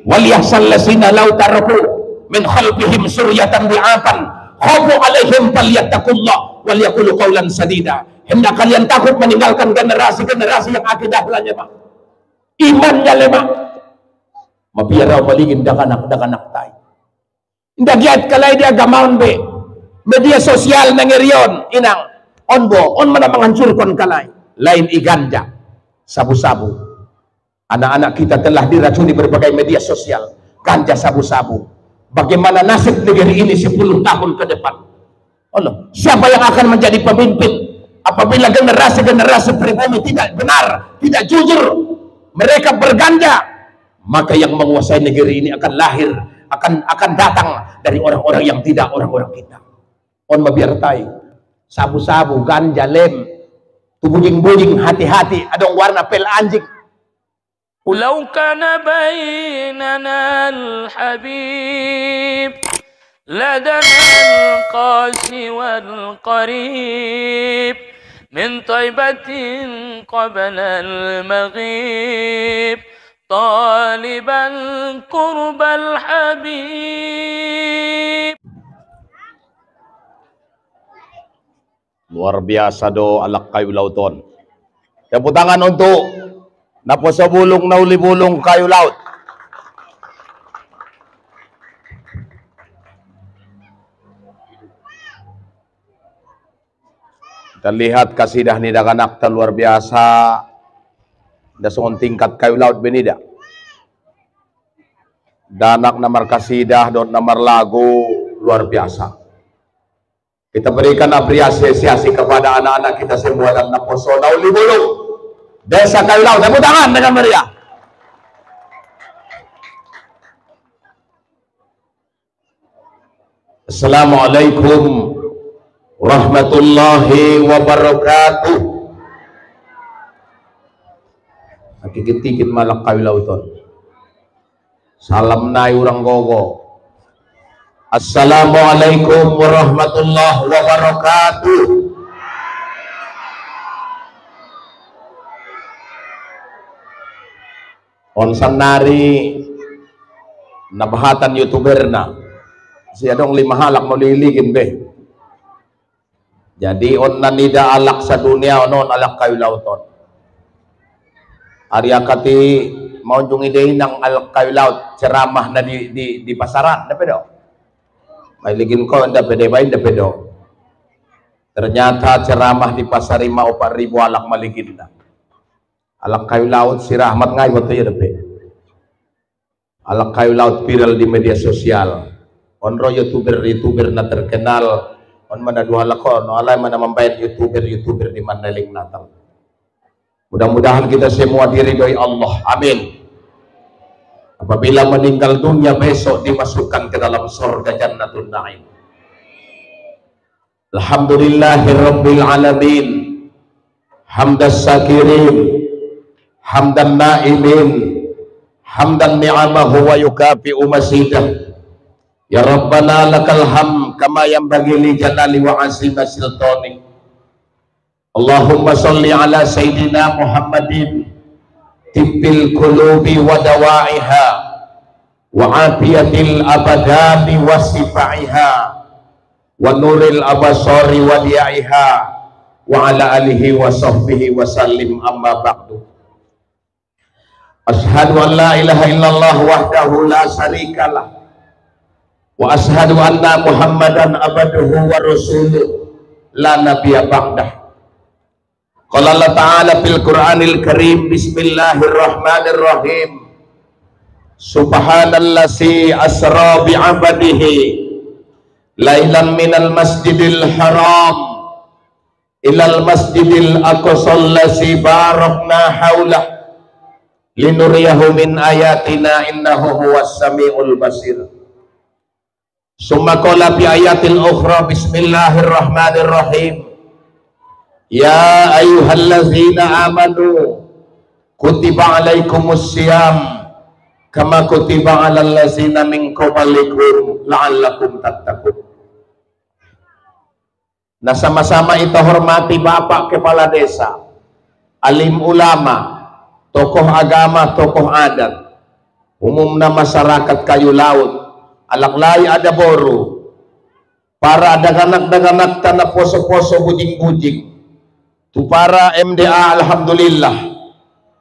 Waliyahsal lazina law taraku min khalfihim suryatan di'afan khafu alaihim falyattaqullah wal yaqulu qawlan sadida. Hendak kalian takut meninggalkan generasi-generasi yang akidahnya lemah, imannya lemah. Mabiaraw maligin dakanak tay. Indah giat kalay dia gamaon be. Media sosial nangirion inang onbo on mana menghancurkan kalay. Lain iganja, sabu-sabu. Anak-anak kita telah diracuni berbagai media sosial, ganja, sabu-sabu. Bagaimana nasib negeri ini 10 tahun ke depan? Allah, siapa yang akan menjadi pemimpin apabila generasi-generasi pribumi tidak benar, tidak jujur, mereka berganja? Maka yang menguasai negeri ini akan lahir, akan datang dari orang-orang yang tidak orang-orang kita. On mabiyartai, sabu-sabu, ganja, lem, tubujing-bujing, hati-hati, adong warna pel anjing. لو كان بيننا الحبيب لدنا القاسي والقريب من طيبة قبل المغيب طالبا قرب الحبيب. Luar biasa do alak kayu lauton. Tepuk tangan untuk naposobulong na ulibulong kayu laut. Kita lihat kasidah ni dakanak luar biasa. Dasong tingkat kayu laut benida. Danak namar kasidah dot namar lagu luar biasa. Kita berikan apresiasi kepada anak-anak kita semua dan naposo na ulibulong Desa Kayu Laut. Tepuk tangan dengan meriah. Assalamualaikum warahmatullahi wabarakatuh. Hakikit-tikit malak Kayu Lauton. Salam nai urang gogo. Assalamualaikum warahmatullahi wabarakatuh. On sanari nabahatan youtuber na siya dong 5 halak maliligin be. Jadi on nanida alak sa dunia onon alak Kayu Lauton. Arya kati maunjung idein ng alak Kayu Laut ceramah na di pasaran na pedo. May ligin ko na pede ba na pedo. Ternyata ceramah di pasar 5,000 alak maligin na. Alak Kayu Laut si Rahmat ngay waktu ya depe. Alak Kayu Laut viral di media sosial. Onro youtuber na terkenal. On mana dua lakon, alay mana membayar youtuber di Mandeling Natal. Mudah-mudahan kita semua diridhoi Allah. Amin. Apabila meninggal dunia besok dimasukkan ke dalam surga Jannatul Naim. Alhamdulillahirabbil alamin. Hamdas sakirin. Hamdan na'imin, hamdan ni'amahu wa yukafi'u masidah. Ya Rabbana lakal ham kama yanbaghi li jalali wa azima sultanik. Allahumma salli ala Sayyidina Muhammadin tibbil qulubi wa dawa'iha wa afiyatil abadani wa sifaiha wa nuril abasari wa diya'iha wa ala alihi wa sahbihi wa sallim amma ba'du. Ashhadu an la ilaha illallah wahdahu la syarikalah wa ashhadu anna Muhammadan abduhu wa rasuluh la nabiyya ba'dah. Qala Allah Ta'ala fil Qur'anil Karim bismillahirrahmanirrahim. Subhanallazi asra bi 'abdihi lailan minal masjidil haram ilal masjidil aqsa allazi barakna haulah linuriyahu min ayatina innahu huwas samiul basir. Summa qala fi ayatil ukhra bismillahirrahmanirrahim. Ya ayyuhallazina amanu kutiba alaikumus siyam kama kutiba alal ladzina min qablikum la'allakum tattaqun. Nah, sama-sama kita hormati Bapak Kepala Desa, alim ulama, tokoh agama, tokoh adat, umumna masyarakat kayu laut, alaklay ada boru, para daganak-daganak tanah poso-poso bujing-bujing, tu para MDA alhamdulillah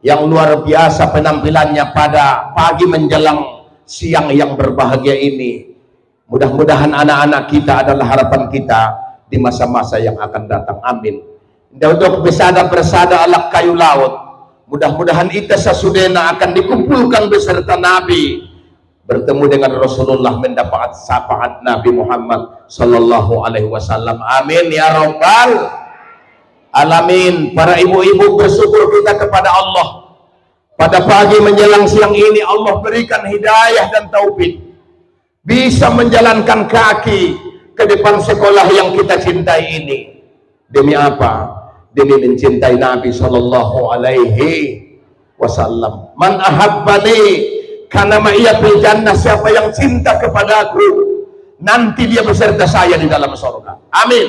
yang luar biasa penampilannya pada pagi menjelang siang yang berbahagia ini. Mudah-mudahan anak-anak kita adalah harapan kita di masa-masa yang akan datang. Amin. Untuk bersada alak kayu laut, mudah-mudahan kita sasudena akan dikumpulkan beserta Nabi, bertemu dengan Rasulullah, mendapat syafaat Nabi Muhammad sallallahu alaihi wasallam. Amin ya rabbal alamin. Para ibu-ibu bersyukur kita kepada Allah. Pada pagi menjelang siang ini Allah berikan hidayah dan taufik, bisa menjalankan kaki ke depan sekolah yang kita cintai ini. Demi apa? Demi mencintai Nabi sallallahu alaihi wasallam. Man ahabbani kana ma'iya fil jannah, siapa yang cinta kepadaku nanti dia beserta saya di dalam surga. Amin.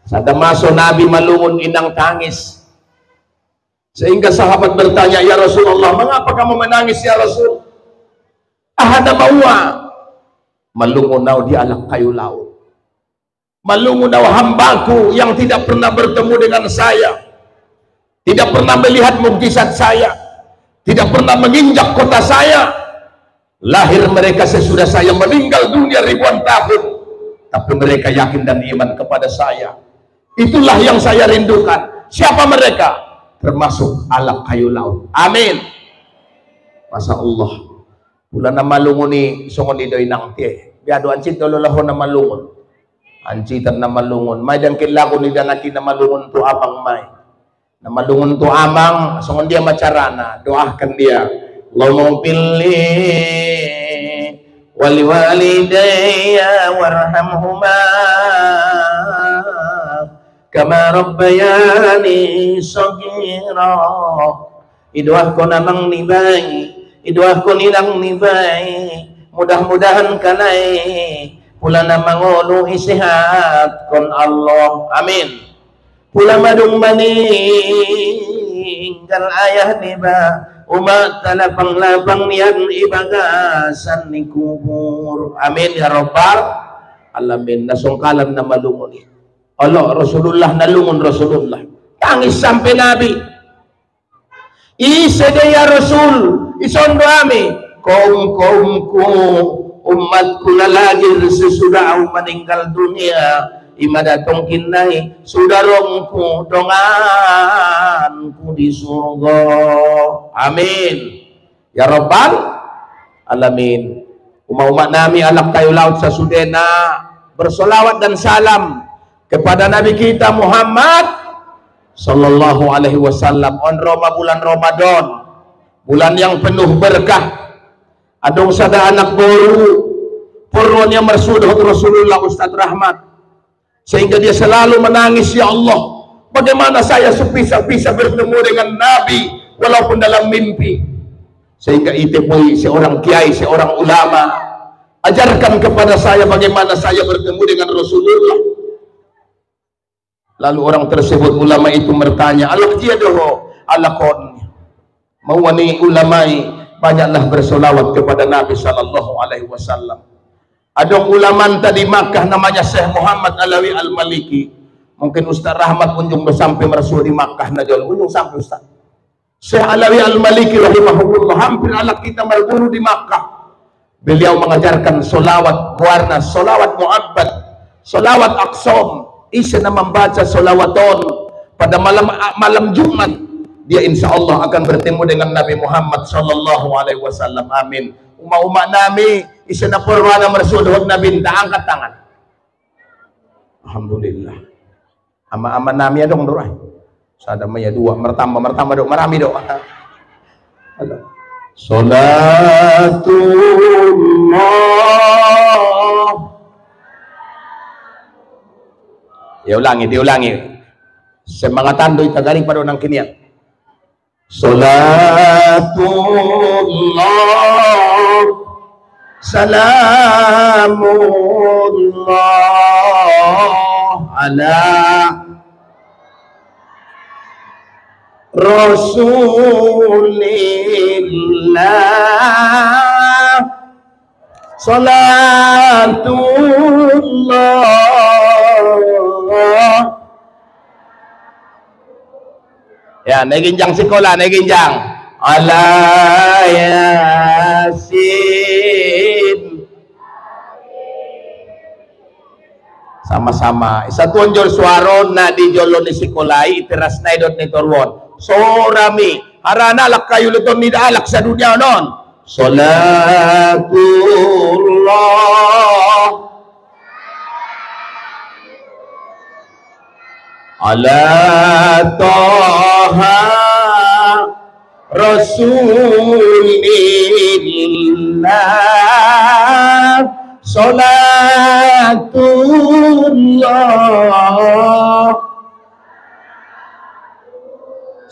Sada masuk Nabi malungun inang tangis, sehingga sahabat bertanya, ya Rasulullah, mengapa kamu menangis ya Rasul? Ahada mawa malungunaw di alak kayu laut, malungunaw hambaku yang tidak pernah bertemu dengan saya, tidak pernah melihat mukjizat saya, tidak pernah menginjak kota saya. Lahir mereka sesudah saya meninggal dunia ribuan tahun, tapi mereka yakin dan iman kepada saya. Itulah yang saya rindukan. Siapa mereka? Termasuk alak kayu laut. Amin. Masya Allah. Pula na malunguni songon idoy nang tie. Biado ancit dolo laho na malungon. Ancitan na malungon. May dan kilako ni danaki na malungon to abang may. Na malungon to amang songon dia macarana. Doakan dia. Allahumma pilli wali walidayya warhamhuma kama rabbayani shaghira. Idoah ko namang nibay, idoah ko nilang nibay, mudah-mudahan kanay pula na mangulo isihat kon Allah. Amin. Pula madung maning kal ayah niba umat talapang-lapang yan ibagasan ni kubur. Amin ya rabbal alamin. Nasungkalan na malungon Allah Rasulullah, nalungon Rasulullah, tangis sampai Nabi. Isede ya Rasul, isondo ami kaum-kaumku, umatku na lahir sesudah aku meninggal dunia, imadatong kinai sudarongku donganku di surga. Amin ya rabbal alamin. Umat nami alak kayu laut sa sudena bersolawat dan salam kepada Nabi kita Muhammad sallallahu alaihi wasallam. On bulan Ramadan, bulan yang penuh berkah. Adong sada anak boru purwanya mersudut Rasulullah Ustaz Rahmat, sehingga dia selalu menangis, ya Allah, bagaimana saya bisa bertemu dengan Nabi walaupun dalam mimpi. Sehingga itu pun seorang kiai, seorang ulama ajarkan kepada saya bagaimana saya bertemu dengan Rasulullah. Lalu orang tersebut, ulama itu bertanya, alak dia doho alakon mawani ulamai banyaklah bersolawat kepada Nabi sallallahu alaihi wasallam. Adong ulaman tadi Makkah namanya Syekh Muhammad Alawi Al-Maliki. Mungkin Ustaz Rahmat unjung sampai mersu di Makkah na jol, unjung sampai Ustaz. Syekh Alawi Al-Maliki rahimahullah hampir alak kita berguru di Makkah. Beliau mengajarkan solawat warna, solawat mu'abbad, solawat aqsom. Isa na membaca solawaton pada malam Jumat, dia insya Allah akan bertemu dengan Nabi Muhammad sallallahu alaihi wasallam. Amin. Uma-uma nami isa na purwana mersudhod Nabi, angkat tangan. Alhamdulillah. Ama-ama nami adong doa. Sada maya dua mertambah do marami do. Salatullah. Ya diulangi. Semangatan doy tagaring pado nang kinian. Salatullah salamullah ala Rasulillah salatullah. Ya, neginjang sekolah, neginjang ala yasin. Sama-sama isa tunjol suaro na di jolo ni sikolai teras na idot ni torwon sorami harana lak kayo luton ni daalak sa dunia non salatullah ala taha rasulillah salatullah.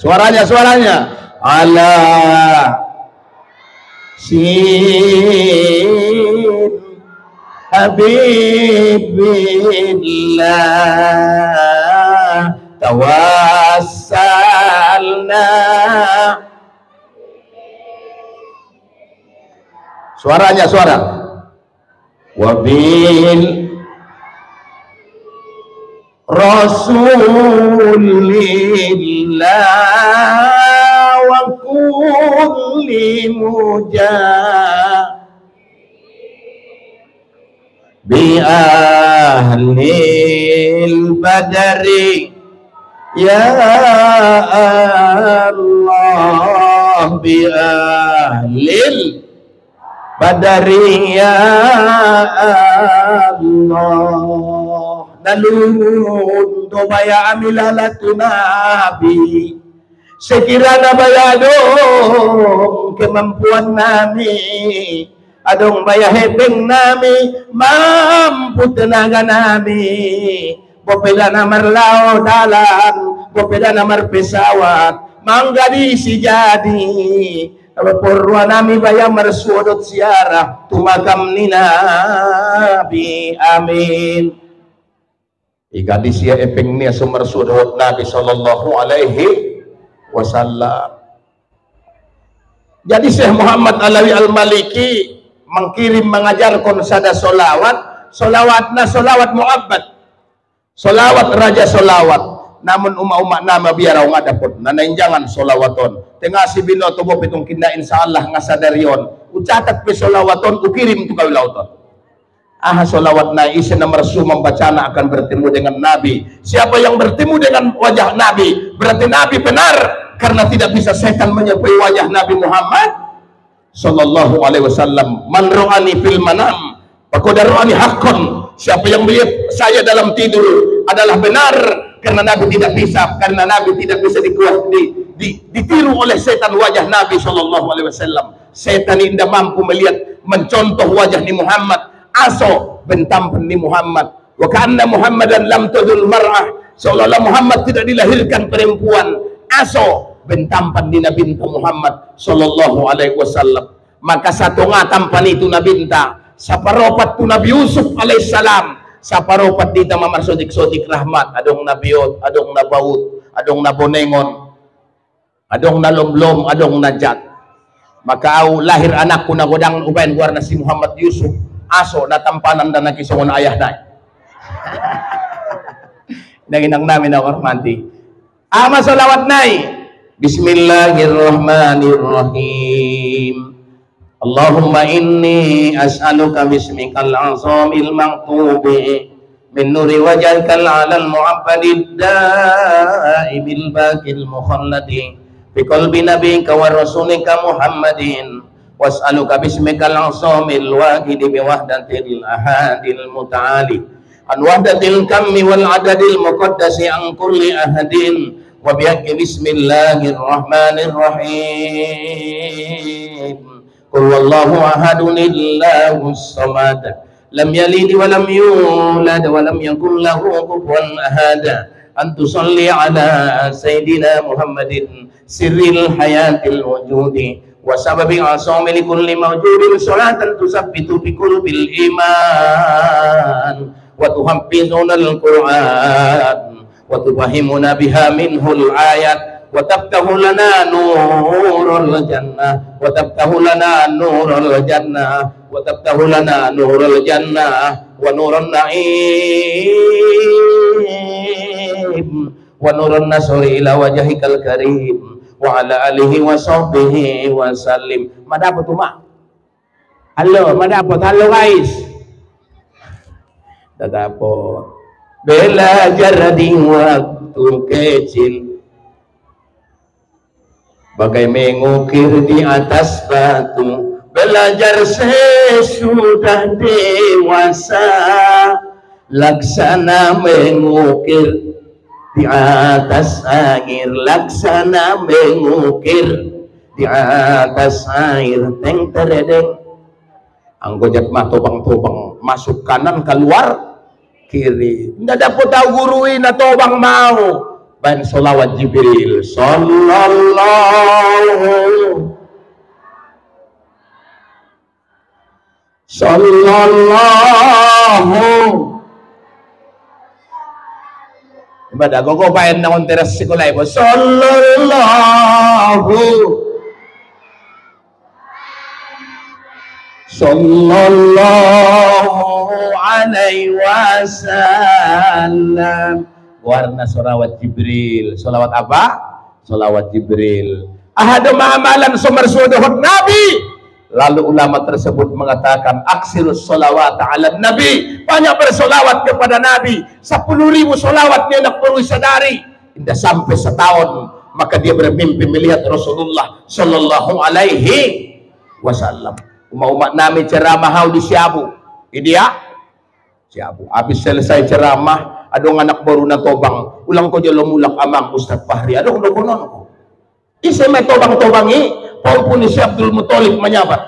Suaranya ala sin habibillah tawassalna. Suara wabil rasulillah wa kulli bi ahlil badri ya Allah bi ahlil badari ya Allah dalun do baya amilalatu nabi sekiranya baya dong kemampuan nami adong baya hebeng nami mampu tenaga nami bopeda namar lao dalan bopeda namar pesawat manggadi si jadi purwa nami baya marsuodot siarah tumakam ni nabi amin. Ikadi siya epeng niya sumarsuodot nabi sallallahu alaihi wasallam. Jadi Syekh Muhammad Alawi Al-Maliki mengkirim mengajarkan sada solawat na solawat mu'abbad solawat raja solawat namun umat nama biaraw nga dapot nanainjangan solawaton tengah si binoto mo pitong kinda insyaallah nga sadaryon ucatat pe solawaton ukirim tu kawilauton solawat na isa na marsu membacana akan bertemu dengan Nabi. Siapa yang bertemu dengan wajah Nabi berarti Nabi benar karena tidak bisa setan menyerupai wajah Nabi Muhammad sallallahu alaihi wasallam. Man ra'ani fil manam faqad ra'ani haqqan. Siapa yang melihat saya dalam tidur adalah benar karena Nabi tidak bisa ditiru oleh setan wajah Nabi sallallahu alaihi wasallam. Setan tidak mampu melihat mencontoh wajah ni Muhammad aso bentampan ni Muhammad wa kanna Muhammadan lam tudul mar'ah seolah-olah Muhammad tidak dilahirkan perempuan aso bentampan ni Nabi Muhammad sallallahu alaihi wasallam. Maka satu nga tampan itu nabinta sa paropat tu Nabi Yusuf alaihissalam sa paropat dita mamarsodik-sodik rahmat adong nabiyot adong nabaut adong nabonengon adong nalomlom adong najat. Maka au lahir anak ko na godang ubayan guar na si Muhammad Yusuf aso natampanan dan nakisongon ayah na naginang namin na warmanti ama salawat nai bismillahirrahmanirrahim Allahumma inni as'aluka bismikal azamil maqtubi min nuri wajhikal alal mu'abbadid da'ibil baqil mukhalladi bi qalbi nabiyyika wa rasulika Muhammadin was'aluka bismikal azamil wahidi bi wahdatil ahadil muta'ali an wahdatil kammi wal adadil muqaddasi an kulli ahadin wa bihaqqi bismillahirrahmanirrahim qul wallahu ahadun illahus samad lam yalid wa lam yulad wa lam yakul lahu kufuwan ahad an tusalli ala sayyidina Muhammadin sirril hayatil wujudi wa sababi asami li kulli mawjudin salatan tusabbitu bi qulbil iman wa tuhaffizuna al-Qur'an wa tufahimuna biha minhul ayat wa tabtahu lana nurul jannah wa tabtahu lana nurul jannah wa tabtahu lana nurul jannah wa nurun na'im wa nurun nasri ila wajhikal karim wa ala alihi wa sahbihi wa sallim. Madapot uma. Halo, madapot. Halo guys. Dadapot. Belajar di waktu kecil bagai mengukir di atas batu, belajar sesudah dewasa laksana mengukir di atas air, laksana mengukir di atas air. Teng teredeng anggojat mah tobang-tobang masuk kanan keluar kiri, nggak dapat tahu guruin atau bang mau ban solawat Jibril sallallahu ibadah gogo paen naon teras sekolah ibu sallallahu alaihi wasallam. Warna solawat Jibril. Solawat apa? Solawat Jibril. Ahadu ma'amalan sumarsuduhut Nabi. Lalu ulama tersebut mengatakan aksirus solawat ala Nabi. Banyak bersolawat kepada Nabi. 10.000 solawat dia nak perlu sadari. Tidak sampai setahun. Maka dia bermimpi melihat Rasulullah Sallallahu Alaihi Wasallam. Umat Nabi ceramah di Siabu. Ini dia Siabu. Habis selesai ceramah, adong anak baru na tobang, ulang ko jalo mulak amang Ustaz Fahri, adong dogonon ko. Isa may tobang-tobangi, pompo ni si Abdul Muttalib manyabar.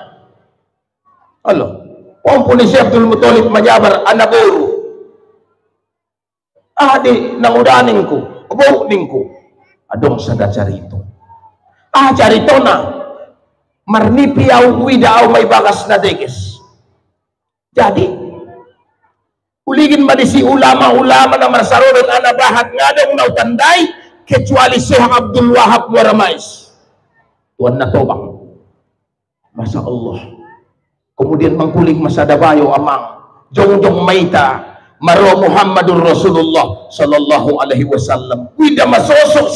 Alo, pompo ni si Abdul Muttalib manyabar, anak baru. Di nangudaning ko, abuning ko, adong sada carito. Carito na, marnipi au widaaw may bagas na dekes. Jadi, uligin man si ulama-ulama na masaroon anabahat nga daw nautanday kecuali Syekh Abdul Wahab Waramais. Tuan na tobang. Masya Allah. Kemudian mangkuling masadabayo amang jongjong maita maro Muhammadur Rasulullah Sallallahu Alaihi Wasallam. Wida masosok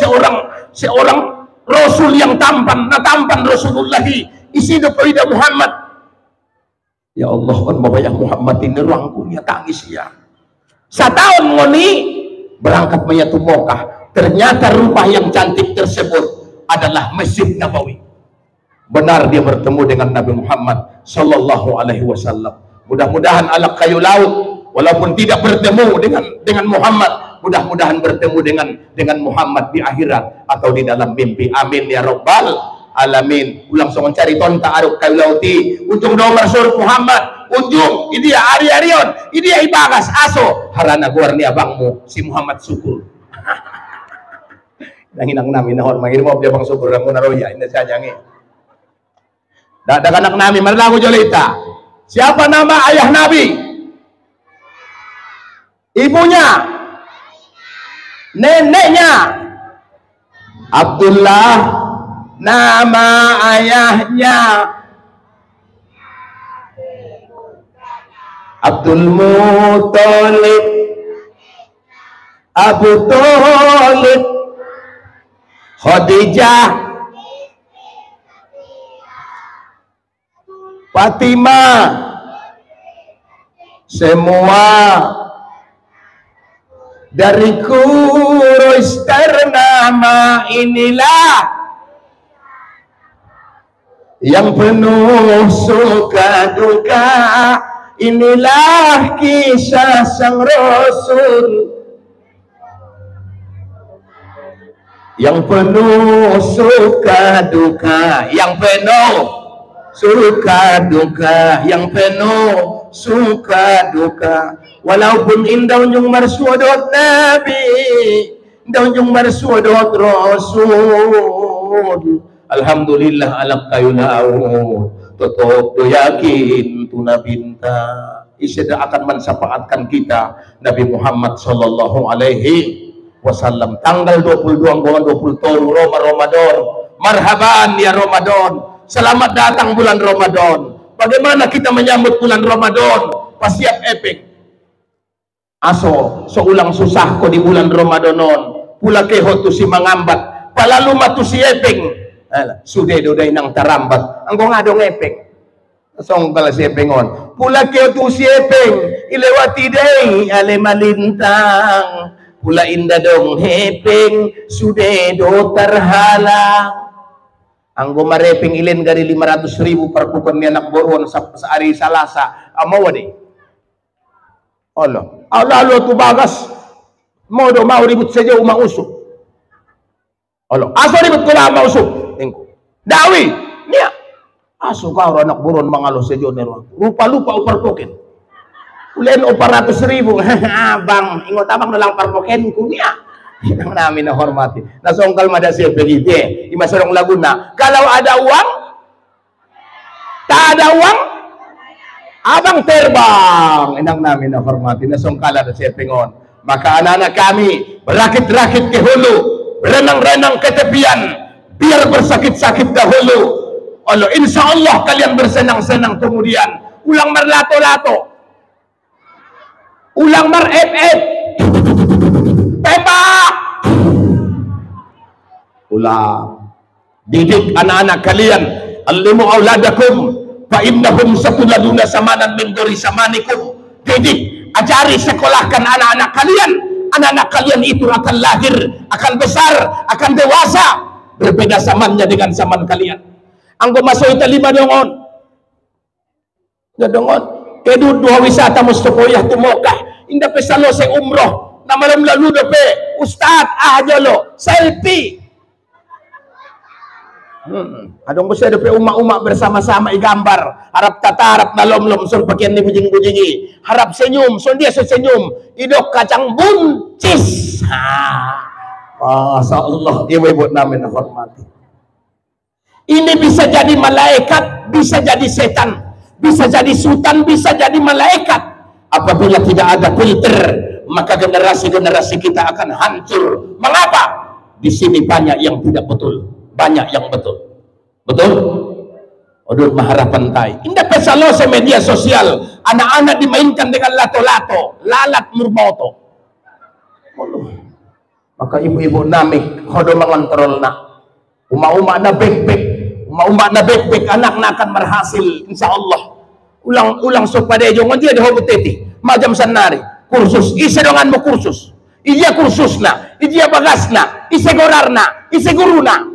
seorang Rasul yang tampan, natampan Rasulullahi. Isido po ida Muhammad. Ya Allah, kan mabayang Muhammad ini ruang punya tangis ya. Setahun ngoni berangkat menyatu Mekah. Ternyata rumah yang cantik tersebut adalah Masjid Nabawi. Benar dia bertemu dengan Nabi Muhammad Sallallahu Alaihi Wasallam. Mudah-mudahan alak kayu laut, walaupun tidak bertemu dengan Muhammad, mudah-mudahan bertemu dengan Muhammad di akhirat atau di dalam mimpi. Amin ya Rabbal Alamin. Ulang songon cari tonta aruk kayu lauti ujung nomor sur Muhammad ujung ini dia ari-arion ini dia ibagas aso harana guar ni abangmu si Muhammad Syukur. Nanginang namin nahon mangin mo dia bang Syukur ang naroya ini saja ngi. Dadak anak nami marlago jolita. Siapa nama ayah Nabi? Ibunya, neneknya Abdullah. Nama ayahnya Abdul Muttalib, Abu Thalib, Khadijah, Fatimah, semua dari Quraisy ternama inilah yang penuh suka duka, inilah kisah sang Rasul yang penuh suka duka, yang penuh suka duka, yang penuh suka duka. Walaupun indah unjung marsuadot Nabi, indah unjung marsuadot Rasul. Alhamdulillah alak kayu laut tutup do yakin tuna binta isida akan mensapaatkan kita Nabi Muhammad Sallallahu Alaihi wasallam. Tanggal 22 bulan 23 Ramadan. Marhaban ya Ramadan. Selamat datang bulan Ramadan. Bagaimana kita menyambut bulan Ramadan? Pasiap epek. Aso seulang susah ko di bulan Ramadanon. Pula keho tu si mangambat. Palalu matu si epeng. Sudah doday nang tarambat. Angko nga dong epeng. Song kala si epengon. Pula keho tu si epeng. Ilewati day ale malintang. Pula inda dong epeng. Sudah do terhalang. Anggo marepeng ilin gari 500.000 per kupon ni anak boron sa hari Salasa. Amawa di. Allah. Allah tu bagas. Mau do mau ribut saja umang usuk. Allah. Aso ribut ko lang usuk. Tingko. Dawi. Niya. Aso ka anak boron mangalo saja ni rupa-lupa upar token. Ulen 400.000. Bang, ingot abang na lang parpoken ko niya. Yang namin na hormati. Nasongkal mada siya pagite. Imasarong Laguna. Kalau ada uang, tak ada uang, abang terbang. Inang namin na hormati. Nasongkala na siya pengon. Maka anak-anak kami berakit-rakit ke hulu, berenang-renang ke tepian, biar bersakit-sakit dahulu. Allah, insya Allah kalian bersenang-senang kemudian. Ulang merlato-lato, ulang mer-ep-ep, pepak. Ulang. Didik anak-anak kalian. Allimu auladakum fa innahum satuladuna samanan min duri samanikum. Didik, ajari, sekolahkan anak-anak kalian. Anak-anak kalian itu akan lahir, akan besar, akan dewasa. Berbeda zamannya dengan zaman kalian. Anggo masuk ita 5 dongon. Dongon. Kedu 2 wisata mustokoyah tu Mokah. Inda pesalo se umroh. Na malam lalu dope Ustad ajalo selfie. Adong ko siya dope umak-umak bersama-sama igambar. Harap tatarap na lom-lom son pakyan ni bujing-bujingi. Harap senyum, son dia senyum. Idok kacang buncis. Masya Allah, ibu-ibu namin na hormati. Ini bisa jadi malaikat, bisa jadi setan, bisa jadi sultan, bisa jadi malaikat. Apabila tidak ada filter, maka generasi-generasi kita akan hancur. Mengapa? Di sini banyak yang tidak betul, banyak yang betul. Betul? Odot maharapan tay. Indah pesalo sa media sosial, anak-anak dimainkan dengan lato-lato, lalat murmoto. Maka ibu-ibu namik hodo mengontrol na. Uma-uma na bek-bek, uma-uma na bek-bek, anak na akan berhasil insya Allah. Ulang supaya jongon dia dihobot teti macam sanari kursus isedongan mo kursus iya kursus na iya bagas na isegorar na iseguru na.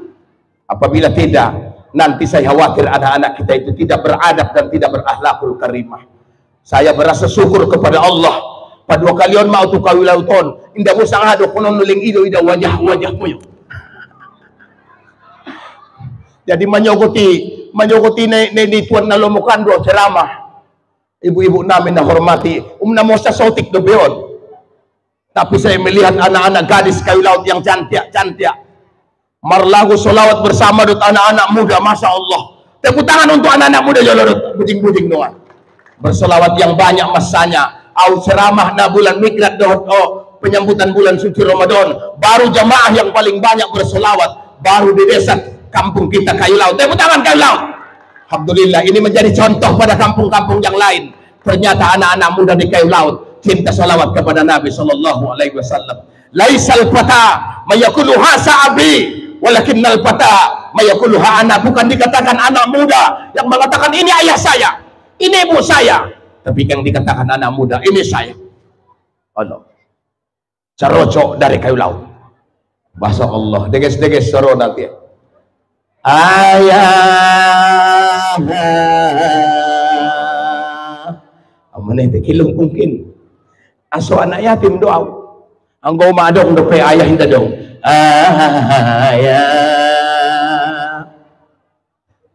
Apabila tidak, nanti saya khawatir anak-anak kita itu tidak beradab dan tidak berakhlakul karimah. Saya berasa syukur kepada Allah padua kalian mau tu kawilauton indah musang hado kunon nuling ido ida wajah-wajah puyo. Jadi menyogoti ni tuan na lomukan do ceramah. Ibu-ibu namin na hormati, namo sa sotik do beyon. Tapi saya melihat anak-anak gadis kayu laut yang cantik-cantik. Marlagu solawat bersama dot anak-anak muda, masya Allah. Tepuk tangan untuk anak-anak muda jolorot, bujing-bujing doang. Bersolawat yang banyak masanya. Au ceramah na bulan miklat doh penyambutan bulan suci Ramadan. Baru jamaah yang paling banyak bersolawat. Baru di desa kampung kita kayu laut. Tepuk tangan kayu laut. Alhamdulillah, ini menjadi contoh pada kampung-kampung yang lain. Ternyata anak-anak muda di kayu laut cinta salawat kepada Nabi sallallahu alaihi wasallam. Laisal fata mayakuluha sa'abi walakinnal fata mayakuluha anak. Bukan dikatakan anak muda yang mengatakan ini ayah saya, ini ibu saya, tapi yang dikatakan anak muda ini saya. Allah. Carocok dari kayu laut. Bahasa Allah, deges-deges soro nanti. Ayah aman itu kilung mungkin aso anak yatim doa anggo madong dope ayah hinda dong ayah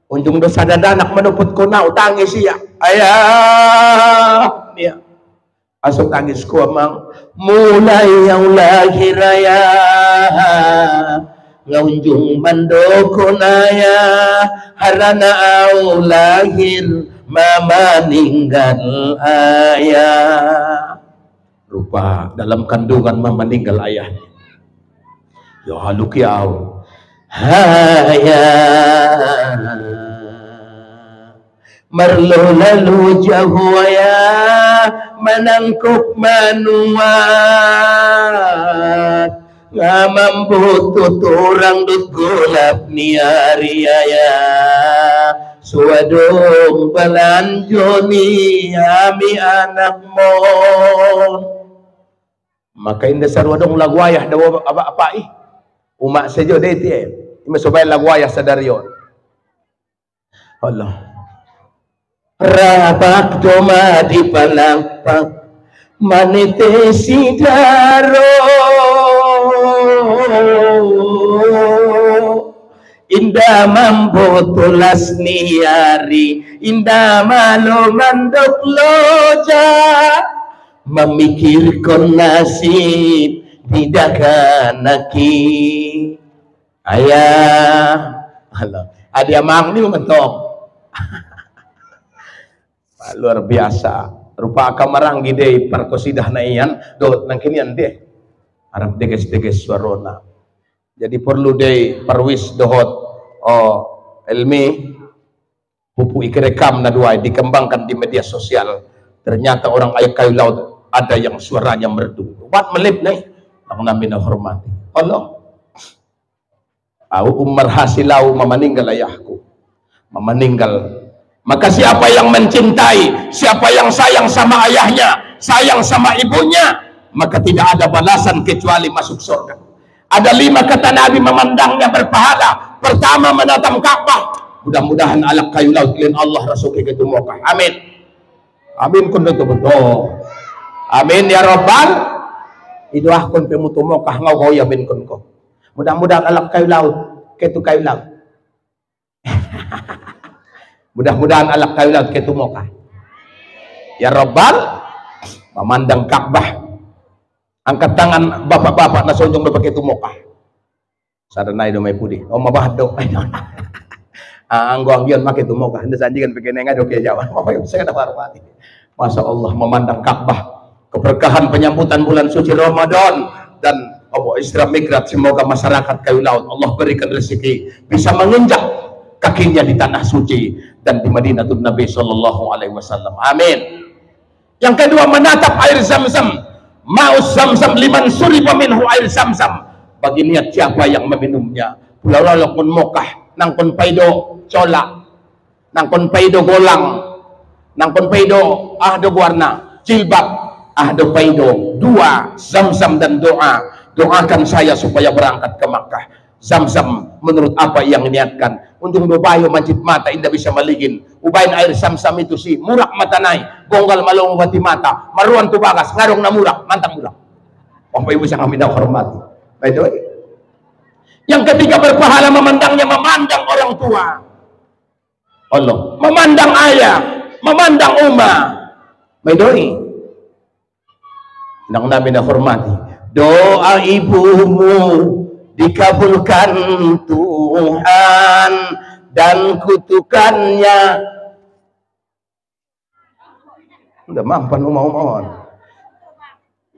unjung dosa anak menuput ko na utangis siya ayah niya aso tangis ko amang mulai yang lahir ayah ngaunjung mandoko naya harana au lahir mama ninggal ayah. Rupa dalam kandungan mama meninggal ayahnya. Ya haluk yau. Haya merlu lalu jauh ya menangkup manuat ngamambu tuturang dut gulap niariaya suwadung balanjoni ami anak mon. Maka indah sarwadong lagwayah dawa apa umak sejo deti ima sobay lagwayah sadarion. Allah rapak doma di palapak manitesi daro indah mambotulas niari indah malu mandok loja memikirkan nasib tidak kanaki ayah Allah adia mang ni mentok luar biasa rupa kamarang gide parkosidah naian do nangkinian deh Arab deges suarona jadi perlu deh parwis dohot ilmi pupu ikerekam na dua dikembangkan di media sosial. Ternyata orang ayat kayu laut ada yang suaranya merdu wat melip nih aku namin hormati Allah au umar hasilau memeninggal ayahku memeninggal. Maka siapa yang mencintai, siapa yang sayang sama ayahnya, sayang sama ibunya, maka tidak ada balasan kecuali masuk surga. Ada 5 kata Nabi memandangnya berpahala. Pertama, menatap Ka'bah. Mudah-mudahan alak kayu laut lin Allah Rasul ke Mekah. Amin. Amin kun betul. Amin ya Rabbal. Idoah kun pemutu Mekah ngau ya bin kun ko. Mudah-mudahan alak kayu laut ke kayu laut. Mudah-mudahan alak kayu laut ke Mekah. Ya Rabbal, memandang Ka'bah. Angkat tangan bapak-bapak na sonjong bapak ke Mekah. Sadanay do may pudi. O mabahad do. Anggo anggian make Mekah. Handa sanjikan pekenenga do kaya Jawa. Apa yung saya dapat mati. Masya Allah memandang Ka'bah. Keberkahan penyambutan bulan suci Ramadan dan Isra Mi'raj, semoga masyarakat kayu laut Allah berikan rezeki bisa menginjak kakinya di tanah suci dan di Madinatul Nabi Sallallahu Alaihi Wasallam. Amin. Yang kedua, menatap air Zam-Zam. Mau Zam-Zam liman suriba minhu air Zam-Zam. Bagi niat siapa yang meminumnya. Pulau pun Mokah, nangkon paido colak, nangkon paido golang, nangkon paido ahdo warna, jilbab, ahdo paido, 2 Zam-Zam dan doa. Doakan saya supaya berangkat ke Makkah. Zam-Zam menurut apa yang niatkan. Untung dobayo mancit mata indah bisa maligin. Ubain air Zam-Zam itu sih murak mata naik, gonggal malong bati mata, maruan tu bagas, ngarong na murak, mantang murak. Bapak ibu yang kami dah hormati. Baik. Yang ketiga, berpahala memandangnya, memandang orang tua. Allah, memandang ayah, memandang umma. Baik. Nang nabi dah hormati. Doa ibumu dikabulkan Tuhan dan kutukannya udah mampan umah-umahan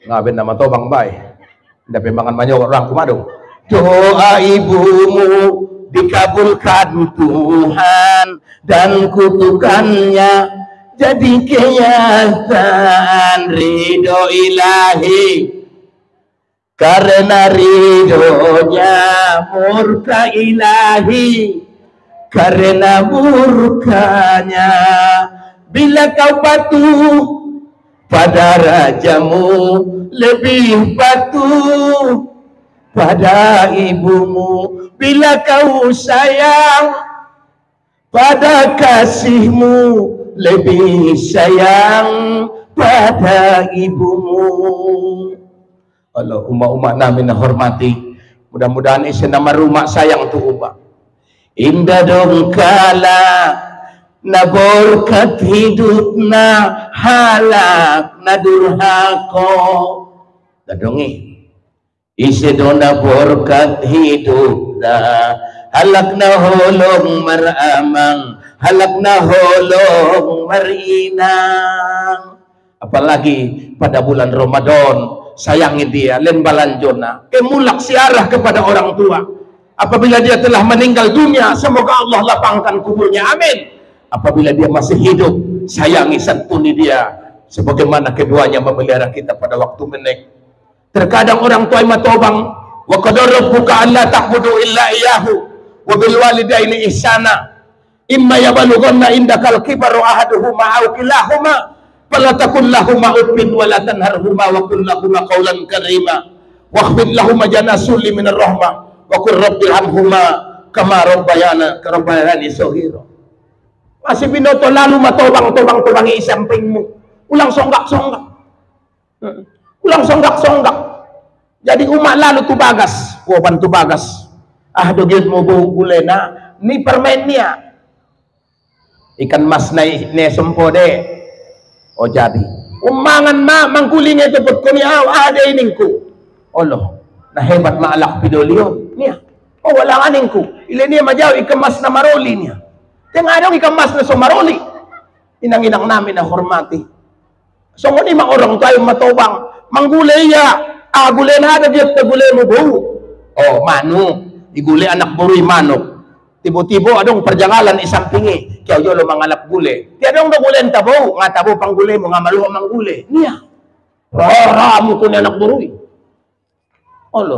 ngabin nama tobang bay udah pembangan banyak orang kumadung. Doa ibumu dikabulkan Tuhan dan kutukannya jadi kenyataan ridho ilahi. Karena ridhonya murka ilahi, karena murkanya bila kau patuh pada rajamu, lebih patuh pada ibumu. Bila kau sayang pada kasihmu, lebih sayang pada ibumu. Allah, umat-umat namin na hormati. Mudah-mudahan isi nama rumah sayang tu umat. Indah dong kala na berkat hidup na halak na durhako. Dadongi. Isi dong na berkat hidup na halak na holong maramang, halak na holong marinang. Apalagi pada bulan Ramadan sayangi dia, len balanjona. Kemulak siarah kepada orang tua. Apabila dia telah meninggal dunia, semoga Allah lapangkan kuburnya. Amin. Apabila dia masih hidup, sayangi santuni dia sebagaimana keduanya memelihara kita pada waktu menek. Terkadang orang tua matobang, wa qadara rabbuka alla ta'budu illa iyyahu wa bil walidaini ihsana imma yablughanna indakal kibaru ahaduhuma aw kilahuma fala takul lahumā uffin wa la tanharhumā wa qul lahumā qawlan karīmā wakhfid lahumā janasulli minar rahmah wa qur rabbirhamhumā kama rabbayani shaghira. Masih binoto lalu matobang-tobang-tobangi sampingmu, ulang songgak-songgak, ulang songgak-songgak. Jadi umat lalu tu bagas, waban tu bagas. Ah dogit mo gulena ni permennya. Ikan mas nai ne sempode. Oh jadi. Umangan ma mangkuling itu put kuni ada iningku. Allah, na hebat maalak pidolion. Nia. Oh wala aningku. Ile niya majaw ikamas na maroli niya. Tengah dong ikamas na sumaroli. Inang-inang namin na hormati. So ngunit mga orang tayo matobang manggulay ya. Gulay na ada dia gulay mo bau. Oh manu, igulay anak buruy manok. Tibo-tibo adong perjalanan isampingi. Kaya yo lo mangalap gulay. Ti adong gulay tabo, nga tabo pang gulay mo nga maluha mang gulay. Niya. Rara mo ko ni anak buruy. Olo,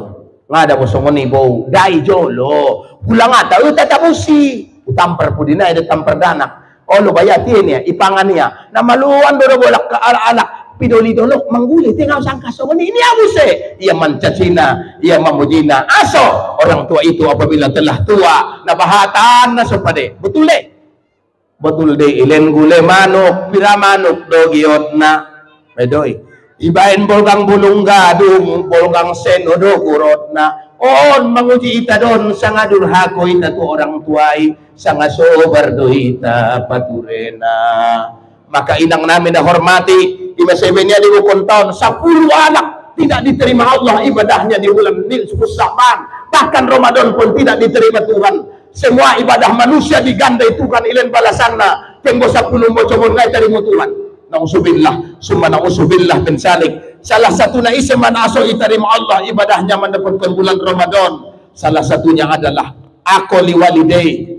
nga da mo songoni bau. Dai jolo. Pula nga tayo tatapusi. Utampar po din na ida tampar danak. Olo bayati niya, ipangan niya. Na maluwan do bolak ka alak. Pidoli dolok mangguli tinggal sangka songon ini abuse ia mencacina ia memujina aso orang tua itu apabila telah tua nabahatan na supade betul deh ilen gule manuk pira manuk dogiot na medoy ibain bolgang bulung gadung bolgang senodo kurot na on manguji ita don sanga durhako ita tu orang tuai sanga sobar do ita paturena. Maka inang namin na hormati imasemenya di ukon tahun 10 anak tidak diterima Allah ibadahnya di bulan Sya'ban, bahkan Ramadan pun tidak diterima Tuhan. Semua ibadah manusia digandai Tuhan ilen balasanna tenggo 10 mocomon ngai terima Tuhan. Nauzubillah summa nauzubillah bin salik. Salah satu na isman aso diterima Allah ibadahnya mendapatkan bulan Ramadan. Salah satunya adalah aqli walidai,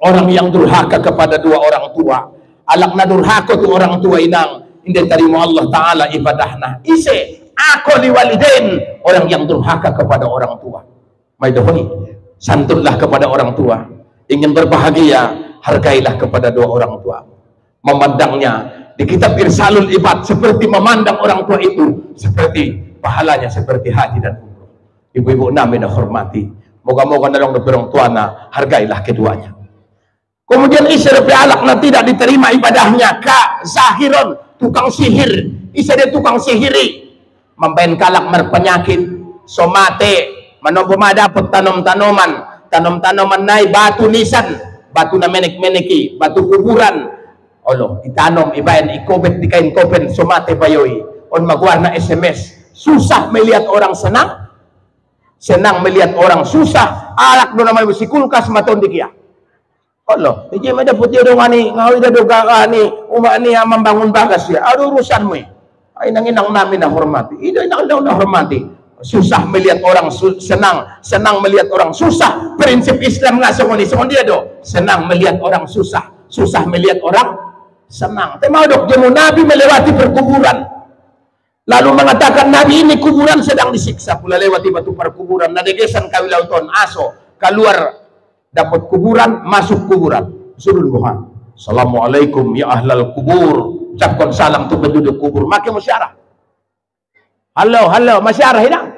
orang yang durhaka kepada dua orang tua. Alak na durhaka tu orang tua inang hindi terima Allah Ta'ala ibadahna. Ise aqli walidain, orang yang durhaka kepada orang tua. May dohoi, santunlah kepada orang tua. Ingin berbahagia, hargailah kepada dua orang tua. Memandangnya di kitab Irsalul Ibad seperti memandang orang tua itu seperti pahalanya seperti haji dan umroh. Ibu-ibu namin na hormati, moga-moga na lang na orang tua na hargailah keduanya. Kemudian isya alak na tidak diterima ibadahnya ka zahiron, tukang sihir. Isa dia tukang sihiri, membain kalak merpenyakit somate mano dapat tanam-tanaman nai batu nisan, batu na menek-meneki, batu kuburan. Allah itanom ibayan ikobet di kain kopen somate bayoy on magwarna SMS. Susah melihat orang senang melihat orang susah. Alak do naman si kulkas maton dikia. Allah, ije may dapat yung ani, ngawi na doga ani, umani membangun bagas ya. Ada urusan mo ay nanginang namin na hormati. Ito ay na hormati. Susah melihat orang senang melihat orang susah. Prinsip Islam nga sa dia do. Senang melihat orang susah melihat orang senang. Tema dok, dia Nabi melewati perkuburan. Lalu mengatakan Nabi ini kuburan sedang disiksa. Pula lewati batu perkuburan. Nadegesan kawilauton aso keluar. Dapat kuburan, masuk kuburan. Suruh Tuhan. Assalamualaikum ya ahlal kubur. Ucapkan salam untuk penduduk kubur. Makin masyarah. Halo, masyarah hilang.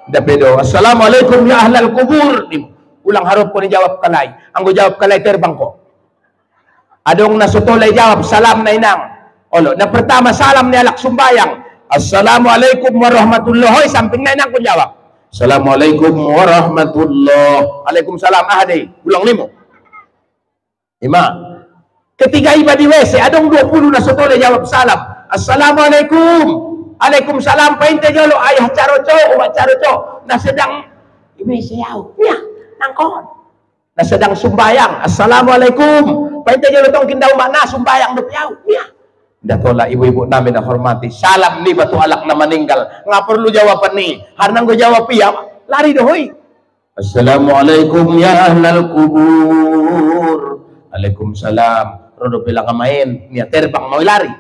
Dapedo. Assalamualaikum ya ahlal kubur. Ulang harap ko ni jawab kalay. Ang jawab kalay terbang ko. Adong nasutulay jawab salam na inang. Olo, na pertama salam ni alak sumbayang. Assalamualaikum warahmatullahi. Samping na inang ko jawab. Assalamualaikum warahmatullahi. Waalaikumsalam ahadi. Ulang limo. 5. Ketika iba di WC, adong 20 na sotole jawab salam. Assalamualaikum. Waalaikumsalam. Painte jolo ayah caroco, umat caroco. Na sedang iba siyaw. Ya, nangkon. Na sedang sumbayang. Assalamualaikum. Painte jolo tong kindaw mana sumbayang do piyaw. Ya. Datola ibu-ibu namin na hormati. Salam ni batu alak na meninggal. Nga perlu jawaban ni. Harnang ko jawab iya, lari dohoy. Assalamualaikum ya ahlal kubur. Waalaikumsalam. Rodo bilang kamain. Niya terbang mau lari.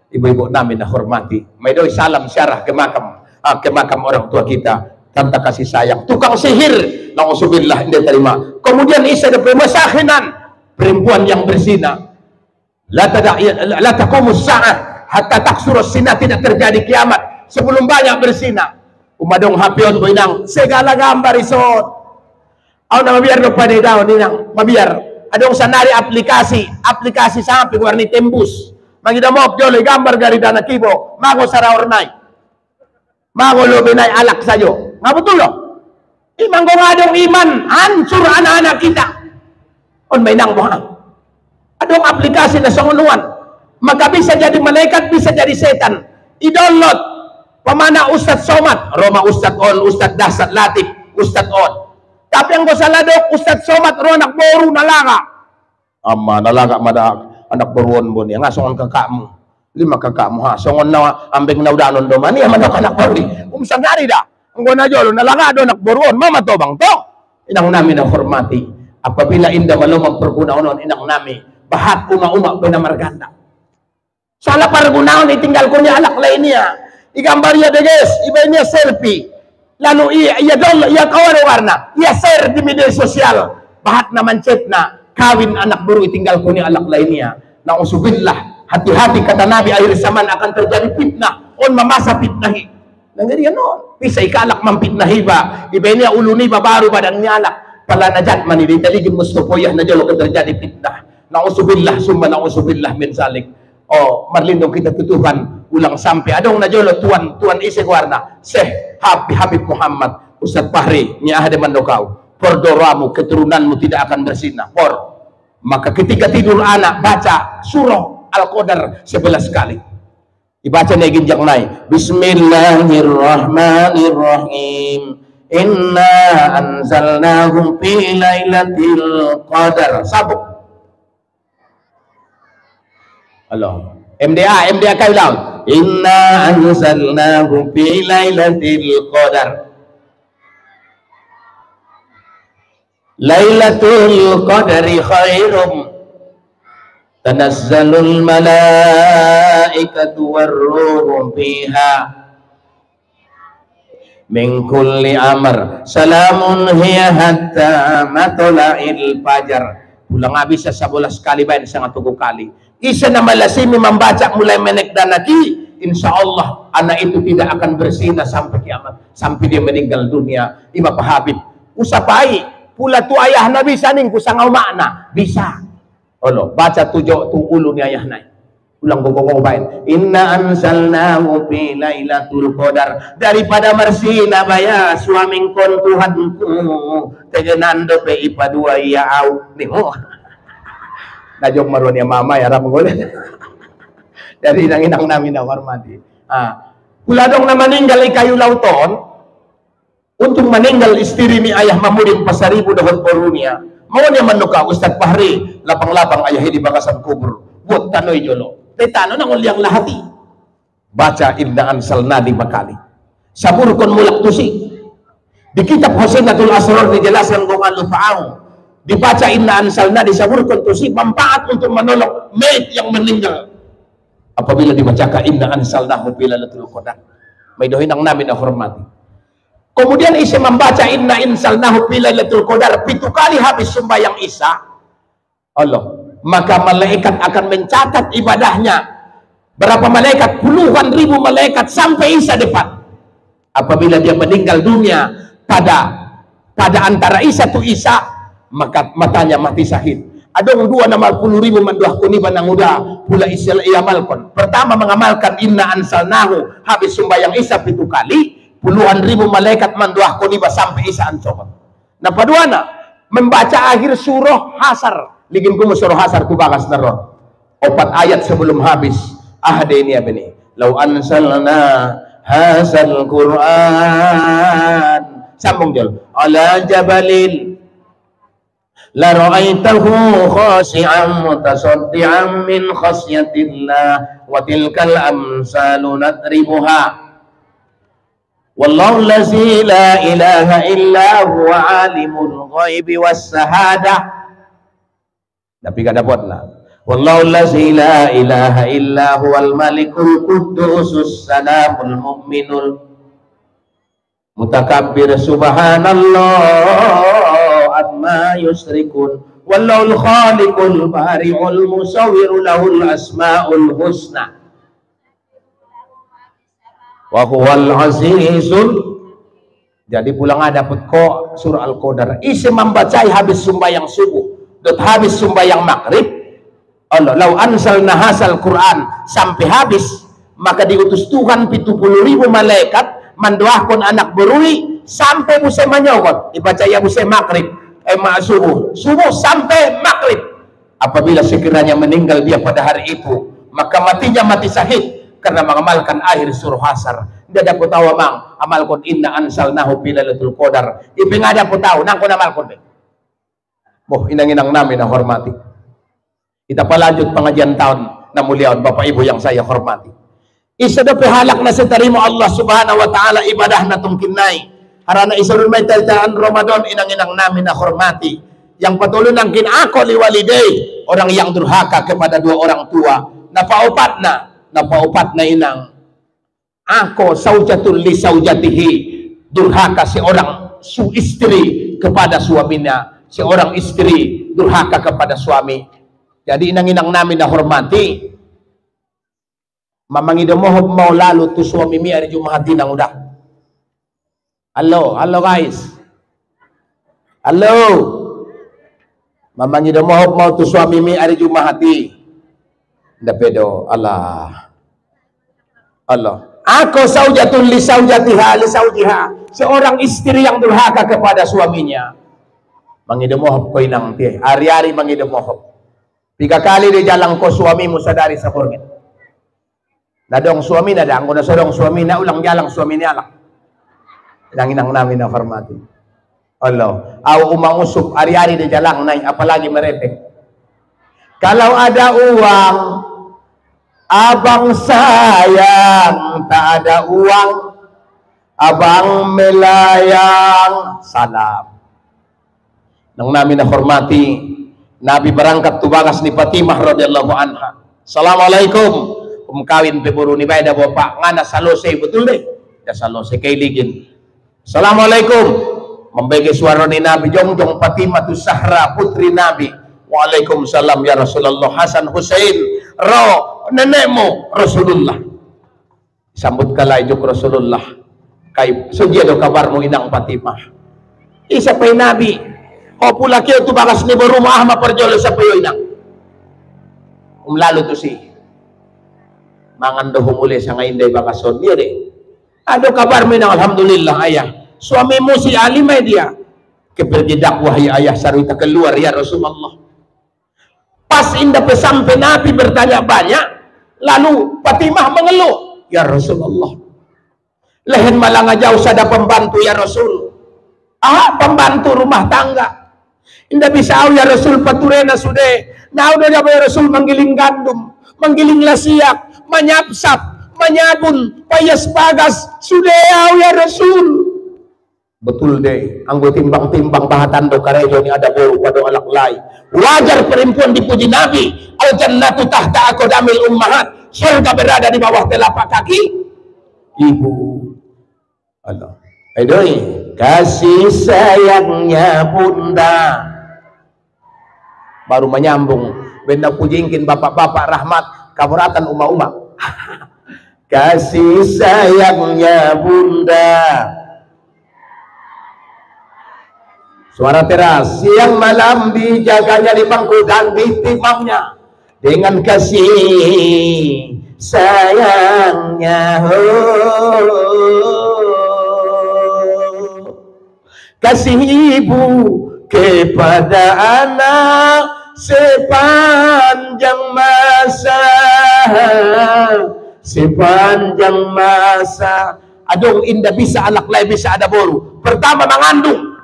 Ibu-ibu namin na hormati. May doy salam syarah ke makam orang tua kita. Tanda kasih sayang. Tukang sihir. Nauzubillah hindi terima. Kemudian isa ada pemasakinan. Perempuan yang berzina. La taqumus sa'ah hatta taksurus sinah, tidak terjadi kiamat sebelum banyak berzina. Umadong hapion ko inang segala gambar isot. Aw na mabiar no pa daw ninang mabiar. Adong sanari aplikasi sampai warni tembus. Magida mo jole gambar gari dana kibo. Mago sara ornay. Mago lo binay alak sayo. Nga betul lo? Imang ko ngadong iman hancur anak-anak kita. On may nang mo. Adong aplikasi na sangunuan, maka bisa jadi malaikat, bisa jadi setan. I-download pamana Ustadz Somad, Roma Ustadz On, Ustadz Dasat Latif, Ustadz On. Tapi yang gosaladok Ustadz Somad, ro anak boru nalaga. Ama nalaga mada anak boruon mo niya, nga songon kakakmu. Lima kakakmu ha, songon na ambeng na udanon do man, niya manok anak boru. Umsangari da, ang gona jolo nalaga do anak boruon, mama to bang to. Inang namin ang hormati. Apabila inda malumang pergunaon inang namin. Bahat uma-uma benamarganda. Salah pergunaon ditinggal ko niya alak lain niya. Igambar niya guys, iba niya selfie. Lalu iya kawan warna, iya share di media sosial. Bahat naman chat na kawin anak baru itinggal ko niya alak lain niya. Nauzubillah, hati-hati kata Nabi akhir zaman akan terjadi fitnah. On mamasa fitnahi. Nanggari ano? Bisa ikalak mampitnahi ba? Iba niya uluni ba baru badan niya alak. Pala najat man iditaligin mustopoyah na jolo terjadi fitnah. Nauzubillah summa nauzubillah min zalik. Oh, marlindong kita tutuhan ulang sampai adong najolo tuan isi warna Syekh Habib Muhammad Ustadz Fahri nya ada mandokau perdoramu keturunanmu tidak akan bersinah maka ketika tidur anak baca surah Al-Qadar 11 kali dibaca nih ginjak naik Bismillahirrahmanirrahim inna anzalnahu fi lailatul qadar sabuk. Halo, MDA kayu laut. Inna anzalnahu fi lailatul qadar. Lailatul qadri khairum tanazzalul malaikatu warruhu fiha min kulli amr salamun hiya hatta matla'il fajar. Pulang habis sa 11 kali bayan sa 3 kali. Isa na malasimi membaca mulai menek dan lagi, insya Allah anak itu tidak akan berzina sampai kiamat, sampai dia meninggal dunia. Ima pahabib usapai pula tu ayah na bisa ning kusangau makna bisa. Allah baca tu ulu ni ayah naik. Ulang gogong bain. Inna anzalnahu fi lailatul qadar. Daripada mersina baya suaming kon Tuhanku tegenando pe ipadua ya au nih. Najok maruan ya mama ya ram golek. Dari inang-inang namin na hormati. Pula dong na meninggal kayu lauton. Untuk meninggal istri ni ayah mamudin pasaribu dahon porunia. Mau niya manuka Ustadz Fahri lapang-lapang ayah di bakasan kubur. Buat tanoy jolo. Tetano nang uliang lahati. Baca inna ansalna 5 kali. Saburkon mulak tusi. Di kitab Husnatul Asrar dijelaskan kung ano fa'au. Dibaca inna ansalna disaburkan tusi manfaat untuk menolong mayit yang meninggal. Apabila dibacakan inna ansalna fi lailatul qadar. May dohin ang namin na hormati. Kemudian isa membaca inna ansalnahu fi lailatul qadar 7 kali habis sembahyang Isya. Allah, maka malaikat akan mencatat ibadahnya. Berapa malaikat? Puluhan ribu malaikat sampai Isya depan. Apabila dia meninggal dunia pada antara Isya tu Isya, maka matanya mati syahid. Adong 260.000 manduah kuniban ang uda pula isya iamalkon. Pertama mengamalkan inna ansalnahu habis sembahyang Isya 7 kali, puluhan ribu malaikat manduah kuniba sampai Isya ancoba. Nah paduana membaca akhir surah Hasar. Ligin ko mo surah Hasar kubakas na ron. 4 ayat sebelum habis. Ahade ini abini. Lau ansalna hasal Quran. Sambung jol. Ala jabalil la ra'aitahu khashi'an mutasaddian min khasyatillah wa tilkal amsalu nadribuha wallahu allazi la ilaha illa huwa alimul ghaibi was sahadah. Tapi kada buatlah wallahu allazi la ilaha illa huwal malikul qudusus salamul mu'minul mutakabbir subhanallah amma yusrikun wallahul khaliqul bari'ul musawwir lahul asmaul husna wa huwal azizul. Jadi pulang dapat ko surah Al-Qadar isi membacai habis sembahyang subuh dot habis sembahyang maghrib Allah lau ansalna hasal Quran sampai habis maka diutus Tuhan 70.000 malaikat mendoakan anak berui sampai musai manyokot dibaca ya musai maghrib subuh sampai maghrib. Apabila sekiranya meninggal dia pada hari itu maka matinya mati syahid karena mengamalkan akhir surah Hasr. Dia dapat tahu mang amalkan inna ansalnahu fi lailatul qadar ipingada dapat tahu nang kun amalkan be boh inang-inang namin na hormati. Kita palanjut pengajian tahun na muliawan Bapak Ibu yang saya hormati. Isa dapat halak na sa tarimo Allah subhanahu wa ta'ala ibadah na tungkinay harana isa rin may talitaan Ramadan inang-inang namin na hormati yang patuloy ng kinako liwaliday orang yang durhaka kepada dua orang tua napaupat na inang ako saujatul li saujatihi durhaka si orang istri kepada suaminya si orang istri durhaka kepada suami. Jadi inang-inang namin na hormati mamangido mohop mau lalu tu suami mi ari jumahati nang udah. Halo guys. Halo. Mamangido mohop mau tu suami mi ari jumahati. Dapedo Allah. Aku saujatul li saujatiha li saujiha. Seorang istri yang durhaka kepada suaminya. Mangido mohop ko inang ti. Ari-ari mangido mohop. 3 kali di jalan ko suamimu sadari sa kurngit. Nadong suami na dang na sadong suami na ulang jalang suami ni alak. Inang namin na hormati. Allah, au umangusup ari-ari di jalang nay apalagi merepek. Kalau ada uang abang sayang, tak ada uang abang melayang. Salam. Nang namin na hormati Nabi berangkat tubagas ni Fatimah radhiyallahu anha. Assalamualaikum. Kawin peburu ni bayda bapak ngana salose betul deh. Ya salose kailigin. Assalamualaikum. Membagi suara ni Nabi jongjong Fatimah tu Zahra putri Nabi. Waalaikumsalam ya Rasulullah Hasan Husain ro nenekmu Rasulullah. Sambut kala ijuk Rasulullah. Kay sugiado kabarmu inang Fatimah. Isa pay Nabi. O pula kaya tu bakas ni berumah maperjolo sa payo inang. Lalo to si mangando humuli sa ngayon day bakason dia deh. Ado kabar mo inang alhamdulillah ayah. Suami mo si Ali may dia. Keberjedak wahai ayah sarita keluar ya Rasulullah. Pas indah pesampai Nabi bertanya banyak. Lalu Fatimah mengeluh. Ya Rasulullah. Lehen malang jauh sada pembantu ya Rasul. Pembantu rumah tangga. Indah bisa ya Rasul paturena sude. Nah udah ya Rasul manggiling gandum, manggiling lasiak, manyapsap, manyabun, payas pagas, sude ya Rasul. Betul deh, anggo timbang-timbang bahatan do karejo ni ada boru pada alak lai. Wajar perempuan dipuji Nabi. Al jannatu tahta aqdamil ummahat. Surga berada di bawah telapak kaki ibu. Allah. Aidoi, kasih sayangnya bunda. Baru menyambung benda pujingkin bapak-bapak rahmat kaburatan uma-uma. Kasih sayangnya bunda. Suara teras siang malam dijaganya di bangku dan di timamnya dengan kasih sayangnya. Kasih ibu kepada anak sepanjang masa. Adong indah bisa alak lai bisa ada boru. Pertama mengandung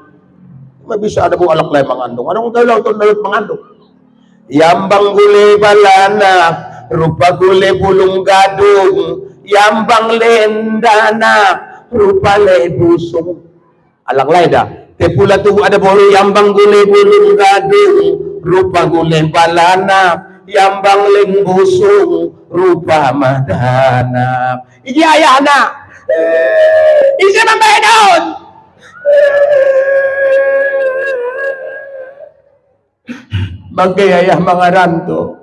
Mabisa ada bu alak lay mangandong. Anong daw to dalut mangandong? Yambang gule balana, rupa gule bulung gadung, yambang lendana, rupa le busung. Alak lay dah. Tepula tu ada bolu yambang gule bulung gadung, rupa gule balana, yambang leng busung, rupa madana. Iji ayah anak. Isi mampai daun. Bagai ayah mangaranto.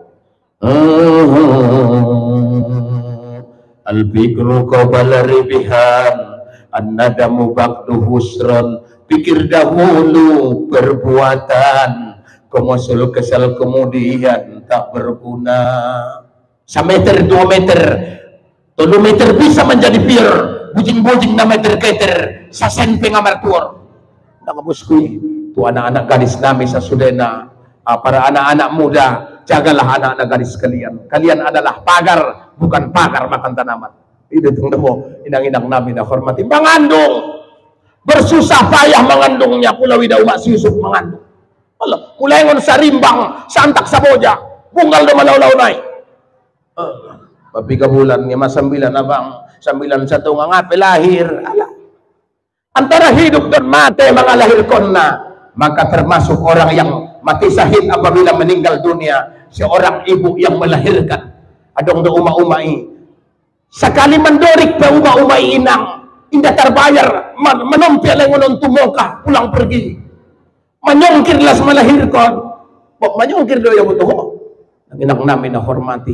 Al-fikru qabala ribihan, an-nadamu ba'du husran. Pikir dahulu perbuatan, kemusul kesal kemudian tak berguna. 1 meter, 2 meter, 3 meter bisa menjadi pir. Bujing-bujing na meter keter, sa senpe nga martuor. Nakabuskuy, tu anak-anak gadis nami sa Sudena, para anak-anak muda, jagalah anak-anak gadis kalian. Kalian adalah pagar, bukan pagar makan tanaman. Itu tunggu, inang-inang nami na hormati. Mengandung, bersusah payah mengandungnya, pula wida umak si Yusuf mengandung. Allah, kulengon sa rimbang, santak sa boja, bunggal do malaw-law naik. Papi kabulan, 5-9 abang, 9-1 nga ngapi lahir. Ala. Antara hidup dan mati mga lahir kon na, maka termasuk orang yang mati syahid apabila meninggal dunia, seorang ibu yang melahirkan. Adong do uma-umai. Sekali mendorik pa uma-umai inang, indah terbayar, menompi lengonon tumokah, pulang pergi. Menyongkirlah melahirkan. Menyongkir do ya butuh. Nanginang namin na hormati.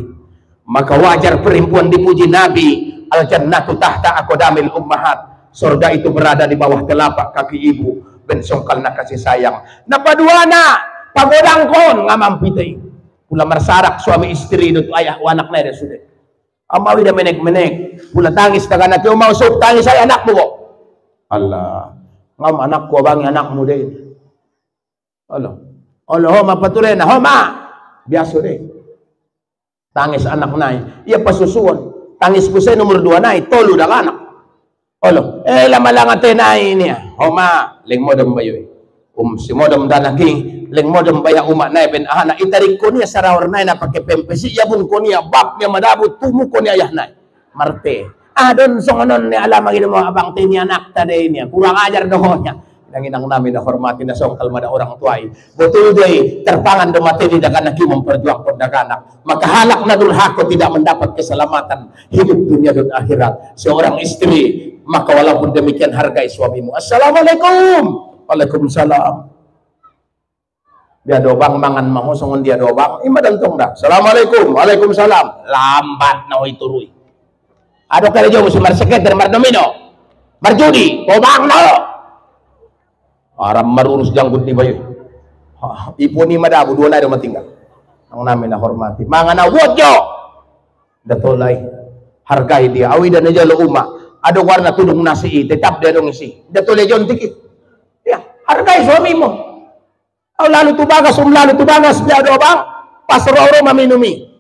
Maka wajar perempuan dipuji Nabi, al-jannatu tahta aqdamil ummahat. Surga itu berada di bawah telapak kaki ibu. Bensongkal na kasih sayang. Napaduana, pagodangkon nga mampitay. Pula marsarak suami istri dut ayah anak na rin sulit. Amawi na menek-menek. Pula tangis na kanak yung mausok, tangis ay anak mo ko. Allah, ngam anak ko bang anak mo din. Allah, ho mapatuloy na, ho ma. Biaso din. Tangis anak nai, iya pasusuan. Tangis ko sa nomor 2 nai, tolo da anak. Olo, lama-langa tenay niya. Homa, ling modem bayo. Si modem danaki, ling modem baya umak nai ben ahana itarik ko niya sarawar nai na pakai pempesi yabun ko niya bab niya madabut tumu ko niya ayah nai. Marte. Don songonon ni alam magin mo abang tini anak tadi niya. Kurang ajar dohonya. Nanginang namin na hormati na songkal mada orang tuai. Betul day, terpangan domati di daganaki memperjuangkan daganak. Maka halak na dulhako tidak mendapat keselamatan hidup dunia dan akhirat. Seorang istri, maka walaupun demikian hargai suamimu. Assalamualaikum. Waalaikumsalam. Dia dobang mangan mau songon dia dobang. Ima dantong dah. Assalamualaikum. Waalaikumsalam. Lambat na itu rui. Ado kali jauh sumber seketer mardomino. Marjudi, dobang na. Aram marurus janggut ni bayu. Ipo ni madabu 2 na do matinggal. Ang namin na hormati. Mga na wodyo. Datolay. Hargai dia. Awi dan aja lo uma. Ado warna tudong nasi tetap dia dong isi. Datolay jon tikit. Ya, hargai suami mo. Aw lalu tubagas dia do bang. Pasro-ro maminumi.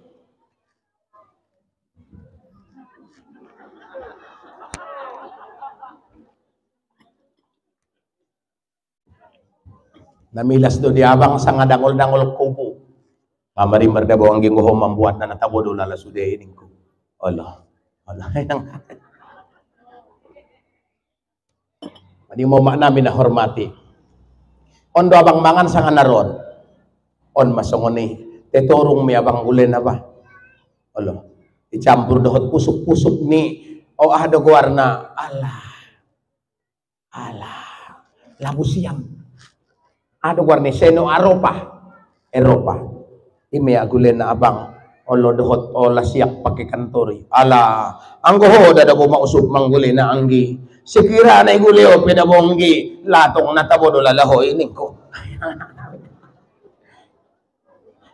Namilas do di abang sang dangol-dangol kupu. Kamari merdabawang ginggo membuat na natabo do lala sudehin ko. Allah. Allah yang Adi mo namin na hormati. On do abang mangan sang naron. On masongoni. Tetorong may abang ulen na ba? Allah. Icampur dohot pusuk-pusuk ni. O ahado guarna. Allah. Labu siam. Ado warni seno Eropa. Ime agulen na abang olo dohot o lasiak pakai kantori. Ala, anggo ho dada bo mausuk mangguli na anggi. Sekira na iguli o pedabonggi latong natabo do lalaho ini ko.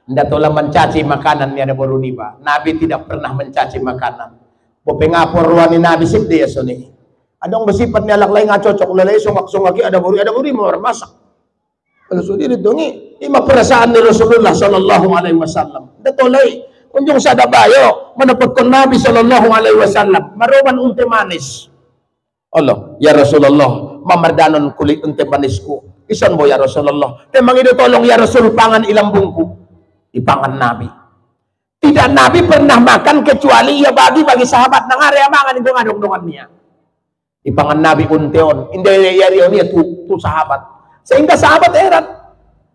Nda tola mencaci makanan ni ada boruni ba. Nabi tidak pernah mencaci makanan. Po pengapor ruani Nabi sip dia soni. Adong bersifat ni alak lain ngacocok lalai sungak-sungaki ada buri mau masak. Kalau sudah ditungi, ima perasaan ni Rasulullah Sallallahu Alaihi Wasallam. Datolay, unjung sada bayo, menapatkan Nabi Sallallahu Alaihi Wasallam, maroban unti manis. Allah, ya Rasulullah, mamardanon kulit unte manisku. Ison mo ya Rasulullah. Temang itu tolong ya Rasul pangan ilang bungku. Ipangan Nabi. Tidak Nabi pernah makan kecuali ia bagi sahabat nang area mangan itu ngadong-dongan niya. Ipangan Nabi unteon. Inde yarion niya tu sahabat. Sehingga sahabat heran.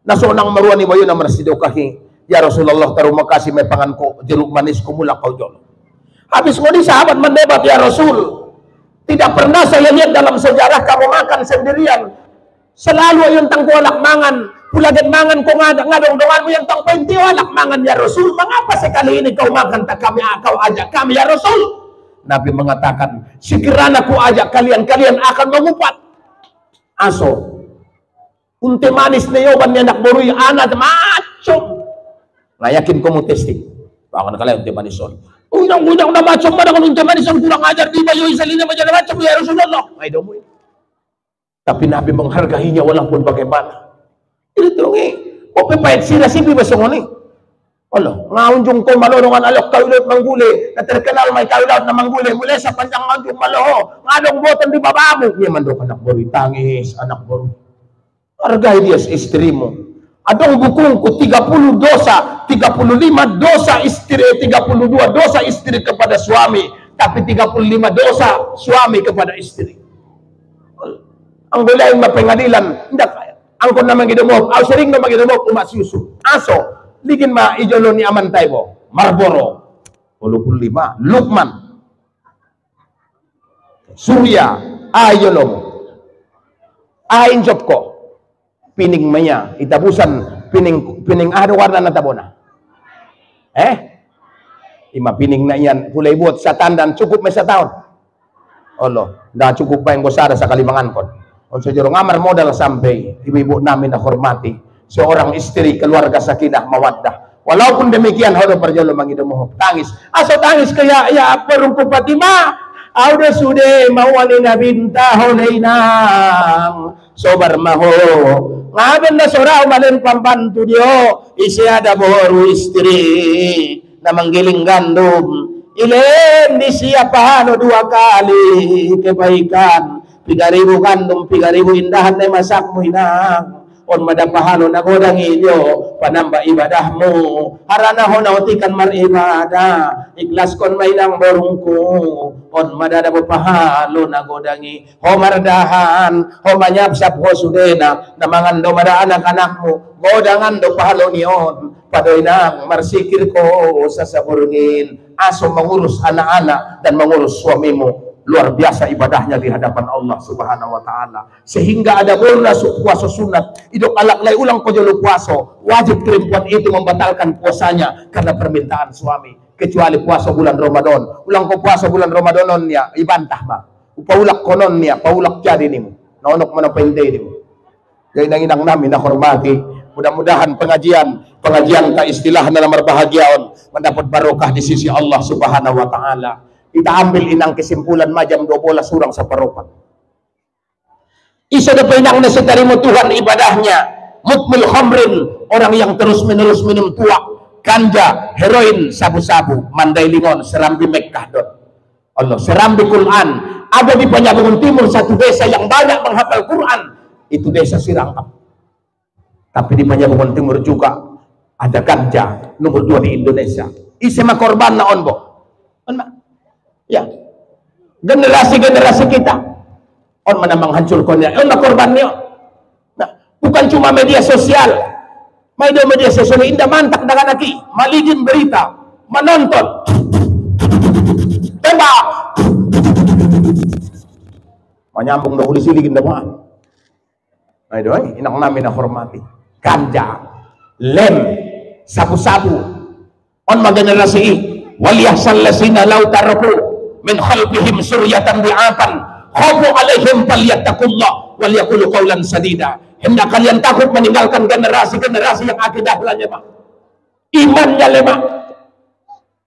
Nasonang maruani mo yun na marasido kahi. Ya Rasulullah terima kasih may pangan ko jeruk manis ko mula kau jolo. Habis ngoni sahabat mendebat ya Rasul. Tidak pernah saya lihat dalam sejarah kamu makan sendirian. Selalu yung tangkualak mangan. Pulagan mangan ko ngadong donganmu yang tang pentiwalak mangan ya Rasul. Mengapa sekali ini kau makan tak kau ajak kami ya Rasul? Nabi mengatakan, sekiranya ku ajak kalian akan mengupat. Aso. Unte manis na yoban ni anak buruy anak macam. Ngayakin ko mo testing. Baka kalian unte manison. Unang-unang na macam man ako unte manison kurang ajar di ba yung isa lina macam macam ya Rasulullah. Ay daw mo. Tapi Nabi menghargainya walaupun bagaimana. Ito ngi. O pepayat sila sipi ba sa ngoni? Allah, ngaunjung ko malorungan alok kaulot mangguli. Na terkenal may kaulot na mangguli. Mula sa panjang ngaunjung maloho. Ngadong botan di babamu. Niya man daw anak buruy. Tangis anak buruy. Hargai dia istri mo. Adong bukung ko 30 dosa, 35 dosa istri, 32 dosa istri kepada suami, tapi 35 dosa suami kepada istri. Ang gulay mapengadilan, hindi angkon naman gidomok, aw sering naman gidomok umasusu. Aso, ligin ma ijolo ni amantay mo, Marlboro, 25, Lukman, Surya, ayolo mo. Ayin job ko. Pining maya itabusan pining ano warna na tabona ima pining na yan kulay buot sa tandan cukup may sa taon olo da cukup pa yung gosara sa kalimangan kon on sa jero ngamar modal sampai ibu-ibu namin na hormati seorang istri keluarga sakinah mawaddah walaupun demikian hodo perjalo mangidomo tangis aso tangis kaya ya perumpu Fatimah auda sude mawali na binta holeynang sobar maho ngaben na sora umalin pambantu dio isi ada boru istri na manggiling gandum ilen di siapa 2 kali kebaikan 3.000 gandum 3.000 indahan na masakmu inang on madapahalo na godang inyo panamba ibadahmu harana ho nautikan maribadah ikhlas kon may lang borungku on madadabo pahalo na godangi ho mardahan ho manyapsap ho sudena na mangando mada anak-anakmu godangan do pahalo niyon padoy nang marsikir ko sa saburngin aso mengurus anak-anak dan mengurus suamimu. Luar biasa ibadahnya di hadapan Allah Subhanahu wa taala. Sehingga ada bolna puasa sunat. Idok alaklay ulang kojolo puaso. Wajib perempuan itu membatalkan puasanya karena permintaan suami. Kecuali puasa bulan Ramadan. Ulang ko puasa bulan Ramadan niya ibantah ma. Upaulak konon niya, paulak jadi nimu. Naonok man pende nimu. Gay nang inang namin na hormati. Mudah-mudahan pengajian ka istilah na marbahagiaon mendapat barokah di sisi Allah Subhanahu wa taala. Kita ambil inang kesimpulan majam 12 surang sa paropat. Isa na pinang nasatarimo Tuhan ibadahnya. Mutmil khamrin, orang yang terus menerus minum tuak, ganja, heroin, sabu-sabu, mandai lingon, serambi Mekkah dot. Allah, serambi Quran. Ada di Penyambungan Timur satu desa yang banyak menghafal Quran. Itu desa Sirangkap. Tapi di Penyambungan Timur juga ada ganja nomor 2 di Indonesia. Isema korban na onbo. Ya, generasi kita on mana menghancurkannya on korban niyo nah, bukan cuma media sosial media sosial indah mantak dengan aki maligin berita menonton tembak menyambung dah ulisi ligin dah ayo inang namin na hormati ganja lem sabu-sabu on magenerasi waliyahsal lasina law taraku min khalfihim suryatan bi'atan khafu alaihim falyattaqullah wal yaqulu qawlan sadida. Hendak kalian takut meninggalkan generasi-generasi yang akidahnya Pak. Imannya lemah.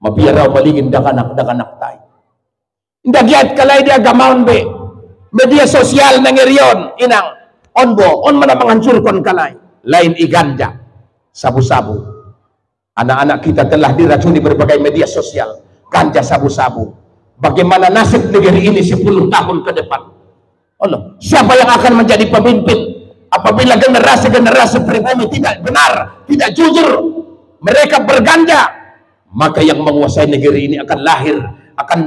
Mabiaraw malingin dakanak tay. Indah giat kalay dia gamaon be. Media sosial nangirion inang onbo on mana menghancurkan kalay. Lain iganja sabu-sabu. Anak-anak kita telah diracuni berbagai media sosial. Ganja sabu-sabu. Bagaimana nasib negeri ini 10 tahun ke depan? Allah, siapa yang akan menjadi pemimpin apabila generasi-generasi pribumi tidak benar, tidak jujur, mereka berganja, maka yang menguasai negeri ini akan lahir,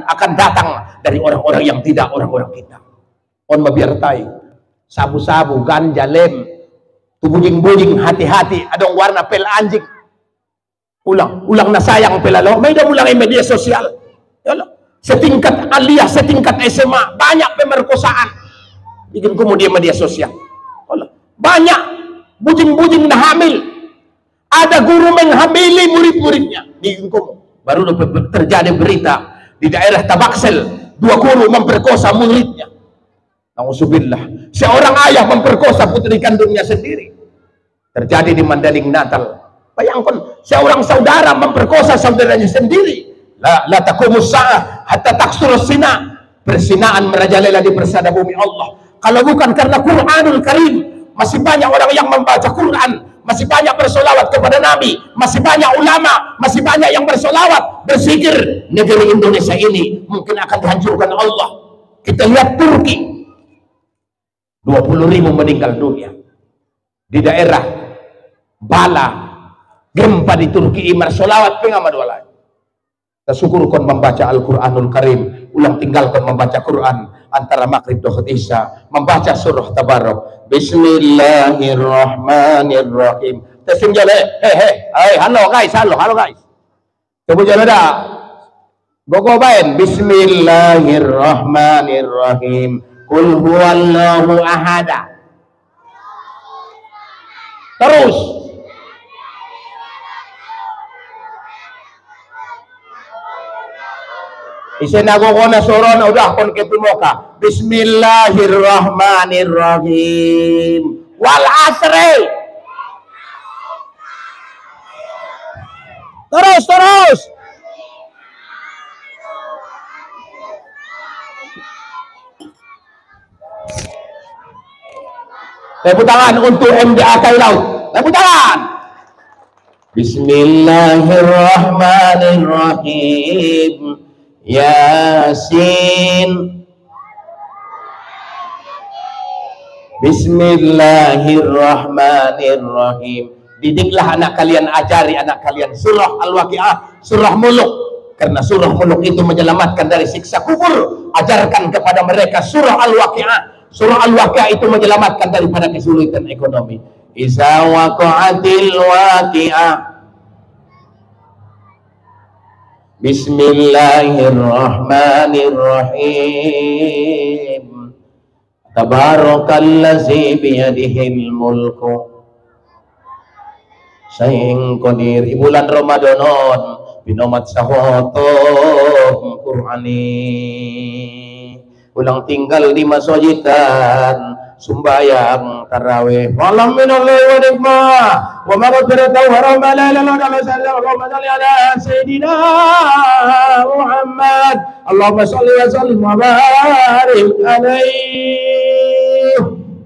akan datang dari orang-orang yang tidak orang-orang kita. On mabiyartay, sabu-sabu, ganja, lem, tubujing-bujing, hati-hati, adong warna pel anjing, ulang na sayang pelalo, may damulang ay media sosial, setingkat aliyah, setingkat SMA, banyak pemerkosaan, bikin kemudian media sosial, banyak bujing-bujing na hamil, ada guru menghamili murid-muridnya, bikin baru terjadi berita di daerah Tabaksel, 2 guru memperkosa muridnya. Nauzubillah, seorang ayah memperkosa putri kandungnya sendiri, terjadi di Mandaling Natal. Bayangkan, seorang saudara memperkosa saudaranya sendiri. La taqumus sa'ah hatta taksur sina, persinaan merajalela di persada bumi Allah. Kalau bukan karena Quranul Karim, masih banyak orang yang membaca Quran, masih banyak bersolawat kepada Nabi, masih banyak ulama, masih banyak yang bersolawat, berzikir, negeri Indonesia ini mungkin akan dihancurkan Allah. Kita lihat Turki, 20.000 meninggal dunia di daerah Bala, gempa di Turki, imar solawat pengamadwalai. Tersyukur kon membaca Al-Quranul Karim, ulang tinggalkan membaca Quran antara maghrib dan isya, membaca surah Tabarok. Bismillahirrahmanirrahim. Tesim jale, halo guys, halo guys. Coba jale dah. Gogobain, Bismillahirrahmanirrahim. Qul huwallahu ahada. Terus. Isin ako ko na suron, udah kon kipimoka. Bismillahirrahmanirrahim. Wal asri. Terus. Tepuk tangan untuk MDA Kailaut. Tepuk tangan. Bismillahirrahmanirrahim. Yasin. Bismillahirrahmanirrahim. Didiklah anak kalian, ajari anak kalian surah Al-Waqi'ah, surah Muluk, karena surah Muluk itu menyelamatkan dari siksa kubur. Ajarkan kepada mereka surah Al-Waqi'ah. Surah Al-Waqi'ah itu menyelamatkan daripada kesulitan ekonomi. Iza waqa'atil waqi'ah. Bismillahirrahmanirrahim. Tabarakalladzi biyadihil mulku. Saing qadir bulan Ramadanon binomat sahotom Qur'ani. Ulang tinggal di masjidan sumbayang tarawih. Malam minal laili wa nikmah wa maghfiratan wa rahmatan Allahumma shalli ala sayyidina Muhammad. Allahumma shalli wa sallim wa barik alaihi.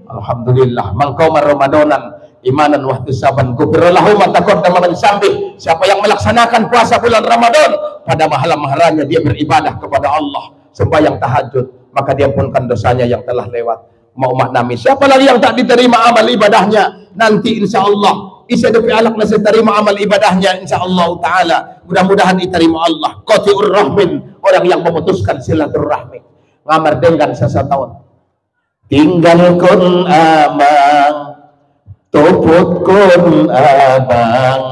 Alhamdulillah, mangkauma Ramadanan imanan wa ihtisaban ghufirallahu ma taqaddama min dzambi. Siapa yang melaksanakan puasa bulan Ramadan pada malam-mahalnya dia beribadah kepada Allah, sembahyang tahajud, maka diampunkan dosanya yang telah lewat. Mau maknami siapa lagi yang tak diterima amal ibadahnya nanti insya Allah isa depi alak na diterima amal ibadahnya insya Allah taala, mudah-mudahan diterima Allah. Qati'ur rahmin, orang yang memutuskan silaturahmi, ngamar dengan sesatawon. Tinggalkan amang, topotkan abang,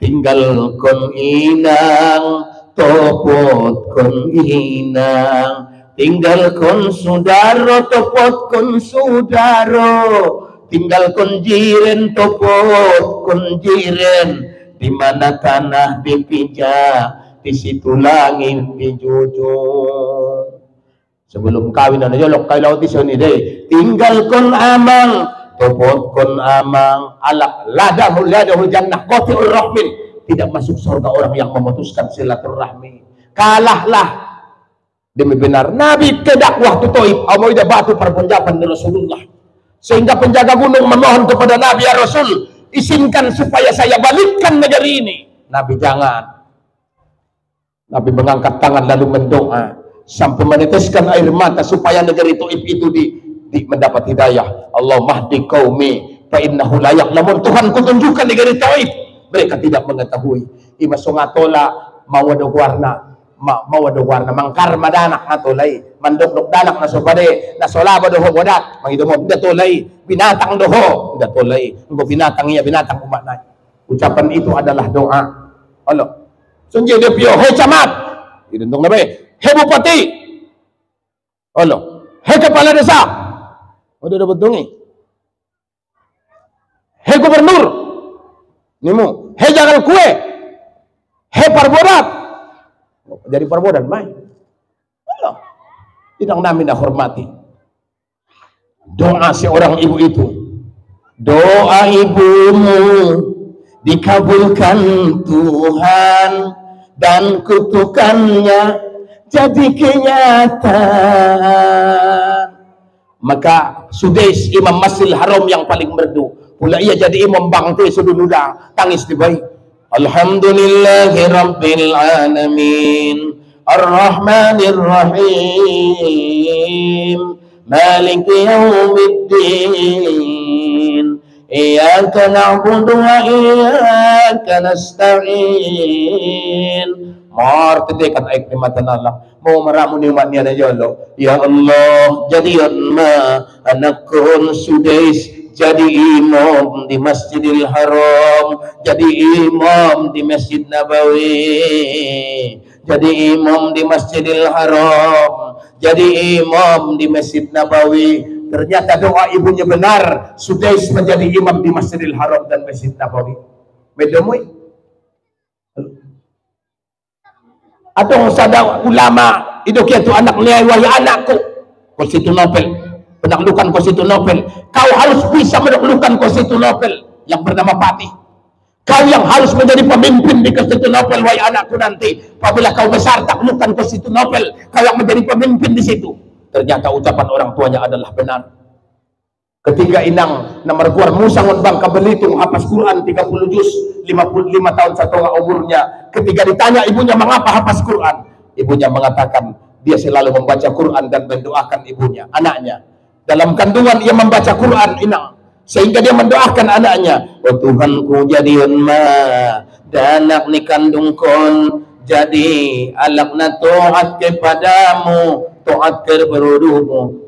tinggalkan inang, topotkan inang. Tinggalkan sudaro, topotkan sudaro, tinggalkan jiren, topotkan jiren. Di mana tanah dipijak, di situ langit dijujur. Sebelum kawin na yolok kay laut isoni deh. Tinggalkan amang, topotkan amang, alak ladahul jannah qati'ur rahmin. Tidak masuk surga orang yang memutuskan silaturahmi. Kalahlah. Demi benar Nabi ke dakwah tu Taif, amoy da batu perpunjapan dari Rasulullah, sehingga penjaga gunung memohon kepada Nabi, ya Rasul, izinkan supaya saya balikkan negeri ini. Nabi jangan. Nabi mengangkat tangan lalu mendoa sampai meneteskan air mata supaya negeri Taif itu mendapat hidayah. Allah mahdi qaumi fa innahu la ya'lamun. Tuhan ku tunjukkan negeri tauhid, mereka tidak mengetahui. Ima sungatola mawado warna mangkar madanak na tulay, mandok danak na supade na solaba doho bodak mangidomo da tulay, binatang doho da tulay, ngo binatang iya binatang umatnay. Ucapan itu adalah doa. Allah sunje de pio he camat idundong na be he bupati, Allah he kepala desa udah dapat dongi, he gubernur nimu he jagal kue, he parbodat jadi perbodan main. Allah tidak namin dah hormati. Doa seorang ibu itu, doa ibumu dikabulkan Tuhan dan kutukannya jadi kenyataan. Maka Sudais Imam Masjidil Haram yang paling merdu pula ia jadi imam bangte sedunuda tangis di bayi. Alhamdulillahi Rabbil Alamin Ar-Rahmanir Rahim Maliki Yawmiddin Iyyaka na'budu wa iyyaka nasta'in. Martidekan ay klimatan Allah mau meramu nikmat niya na yolo. Ya Allah jadian ma anakun Sudais jadi imam di Masjidil Haram, jadi imam di Masjid Nabawi, jadi imam di Masjidil Haram, jadi imam di Masjid Nabawi. Ternyata doa ibunya benar, Sudais menjadi imam di Masjidil Haram dan Masjid Nabawi. Medomui atau sada ulama itu kiatu anak liai wahai anakku Konstitunopel penaklukan Konstitunopel, kau harus bisa menaklukkan Konstitunopel yang bernama Patih. Kau yang harus menjadi pemimpin di Konstitunopel, wahai anakku nanti. Apabila kau besar taklukkan Konstitunopel, kau yang menjadi pemimpin di situ. Ternyata ucapan orang tuanya adalah benar. Ketika inang nomor keluar musangon bangka belitung hafaz Quran 30 juz 55 tahun setengah umurnya. Ketika ditanya ibunya mengapa hafaz Quran, ibunya mengatakan dia selalu membaca Quran dan mendoakan ibunya, anaknya. Dalam kandungan ia membaca Quran inang sehingga dia mendoakan anaknya, oh Tuhanku jadiun ma danak ni kandungkon jadi alakna taat kepadamu, taat kepada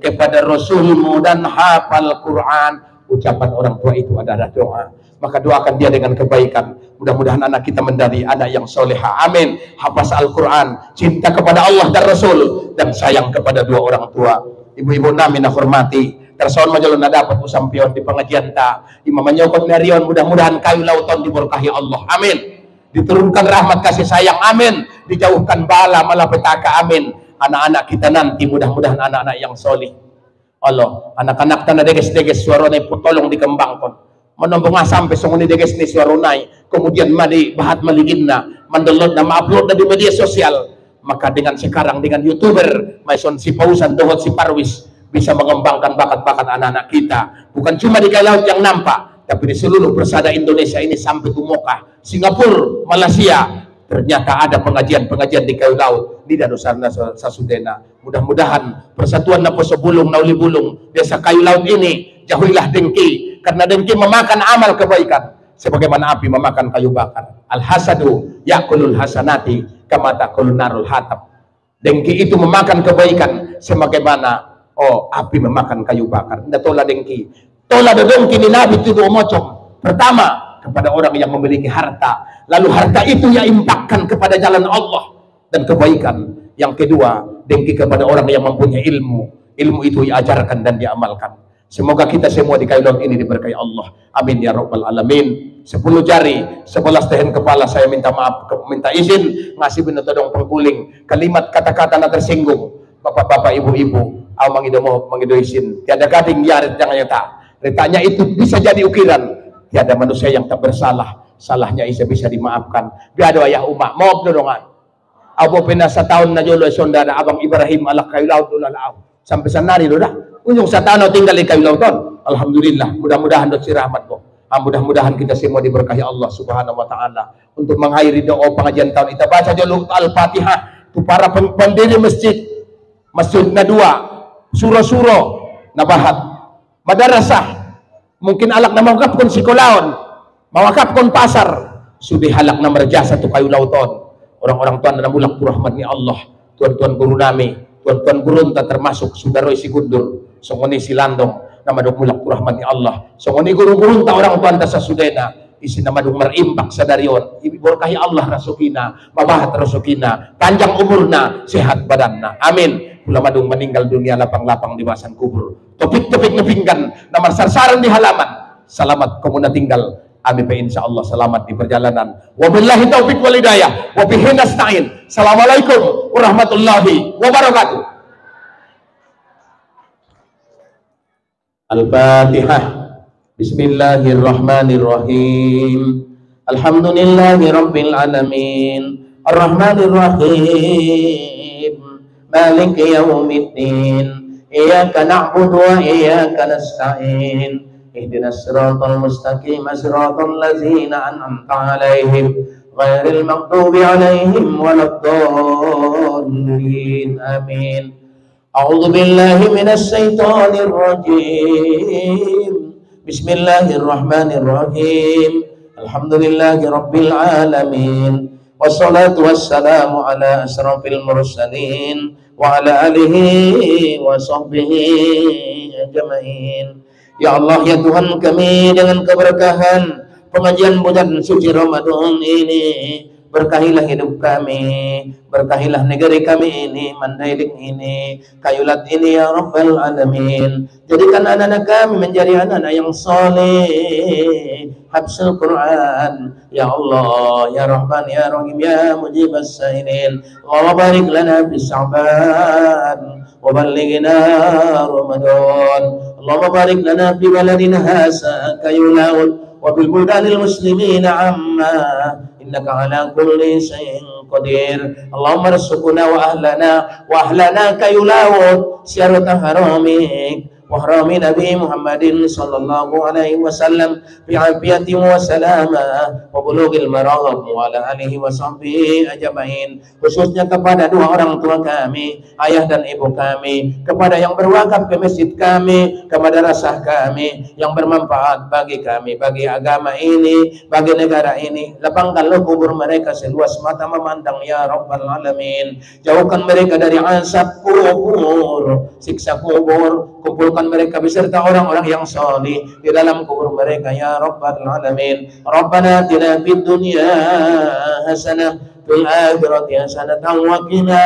kepada Rasulmu dan hafal Quran. Ucapan orang tua itu adalah doa. Maka doakan dia dengan kebaikan. Mudah-mudahan anak kita menjadi anak yang soleha. Amin. Hafaz Al-Quran, cinta kepada Allah dan Rasul, dan sayang kepada dua orang tua. Ibu-ibu namin na hormati, tersoon majalon na dapat usampion di pengajian ta. Imam menyokot narion, mudah-mudahan kayu lauton diberkahi Allah. Amin. Diturunkan rahmat kasih sayang. Amin. Dijauhkan bala malapetaka. Amin. Anak-anak kita nanti mudah-mudahan anak-anak yang solih. Allah, anak-anak tanah deges-deges suaronay putolong dikembangkan. Menombong sampai sunguni deges ni suaronay. Kemudian madi bahat maligin na, mandownload na, ma-upload na di media sosial. Maka dengan sekarang dengan YouTuber, Maison si Pausan, Dohot si Parwis, bisa mengembangkan bakat-bakat anak-anak kita. Bukan cuma di Kayu Laut yang nampak, tapi di seluruh persada Indonesia ini sampai ke Moka, Singapura, Malaysia. Ternyata ada pengajian-pengajian di Kayu Laut, di Danusarna Sasudena. Mudah-mudahan persatuan Napo Sebulung, Nauli Bulung, desa Kayu Laut ini, jauhilah dengki. Karena dengki memakan amal kebaikan, sebagaimana api memakan kayu bakar. Al-hasadu yakulul hasanati kama takulun narul hatab. Dengki itu memakan kebaikan sebagaimana api memakan kayu bakar. Nda tola dengki. Tola dengki ni Nabi tuduh mocong. Pertama, kepada orang yang memiliki harta, lalu harta itu ia impakkan kepada jalan Allah dan kebaikan. Yang kedua, dengki kepada orang yang mempunyai ilmu. Ilmu itu diajarkan dan diamalkan. Semoga kita semua di Kayu Laut ini diberkahi Allah. Amin ya rabbal alamin. 10 jari, 11 tehen kepala saya minta maaf, minta izin ngasih binatodong pengguling. Kalimat kata-kata na tersinggung. Bapak-bapak, ibu-ibu, mangidomo mangidoisin. Tiada gading yarit jangan nyata. Retanya itu bisa jadi ukiran. Tiada manusia yang tak bersalah. Salahnya bisa dimaafkan. Biado ayah umat. Maaf dorongan. Abo pina sa taon na jolo sondada abang Ibrahim ala Kayu Laut dolalaaw. Sampai sanari do dah. Unjung sa taon tinggal di Kayu Lauton. Alhamdulillah. Mudah-mudahan dot si rahmat ko. Mudah-mudahan kita semua diberkahi Allah Subhanahu wa taala. Untuk mengakhiri doa pengajian tahun kita baca jolo Al-Fatihah tu para pendiri masjid. Masjid Nadua, Suro-suro nabahat madarasah mungkin alak na mawakap kon sikulaon, mawakap kon pasar, sudi halak na marjasa tu kayu lauton. Orang-orang tuan na namulak rahmat ni Allah, tuan-tuan guru nami, tuan-tuan guru ta termasuk sudaroy si Gundur, songoni si Landong na madumulak rahmat ni Allah. Songoni guru-guru ta orang tuan ta sa Sudena, isi na madung merimpak sa darion. Iborkahi Allah rasukina, mabahat rasukina, panjang umurna, sehat badanna. Amin. Pula madung meninggal dunia lapang-lapang di basan kubur. Topik-topik nepinggan na marsarsaran di halaman. Selamat kamu na tinggal. Amin pa insyaallah selamat di perjalanan. Wabillahi taufiq wal hidayah. Wa bihi nasta'in. Assalamualaikum warahmatullahi wabarakatuh. Al-Fatihah. Bismillahirrahmanirrahim. Alhamdulillahi rabbil alamin. Ar-Rahmanir Rahim. Maliki yaumiddin. Iyyaka na'budu wa iyyaka nasta'in. Ihdinas siratal mustaqim, siratal ladzina an'amta 'alaihim ghairil maghdubi 'alaihim waladdallin. Amin. A'udzu billahi minasy syaithanir rajim. Bismillahirrahmanirrahim. Alhamdulillahi rabbil alamin. Wassalatu wassalamu ala asrafil mursalin wa ala alihi wa sahbihi ajma'in. Ya Allah, ya Tuhan kami, dengan keberkahan pengajian bulan suci Ramadan ini, berkahilah hidup kami, berkahilah negeri kami ini, Mandailing ini, Kayulat ini, ya Rabbal Alamin. Jadikan anak-anak kami menjadi anak-anak yang saleh, hafzul Quran. Ya Allah, ya Rahman, ya Rahim, ya Mujibas Sa'ilin. Allahumma barik lana fi Sya'ban wa ballighna Ramadan. Allahumma barik lana fi baladina hadza Kayulat wa bil buldanil muslimin amma innaka ala kulli syai'in qadir. Allahumma rzuqna wa ahlana Kayulat syarata haramik wa harami Nabi Muhammadin sallallahu alaihi wasallam bi afiyati wa salama wa bulughil marad wa ala alihi wa sahbihi ajmain. Khususnya kepada dua orang tua kami, ayah dan ibu kami, kepada yang berwakaf ke masjid kami, ke madrasah kami, yang bermanfaat bagi kami, bagi agama ini, bagi negara ini. Lapangkanlah kubur mereka seluas mata memandang, ya Rabbal Alamin. Jauhkan mereka dari azab kubur, siksa kubur. Kumpulkan mereka beserta orang-orang yang salih di dalam kubur mereka, ya Rabbal Alamin. Rabbana atina fid dunya hasanah fil akhirati hasanatan wa qina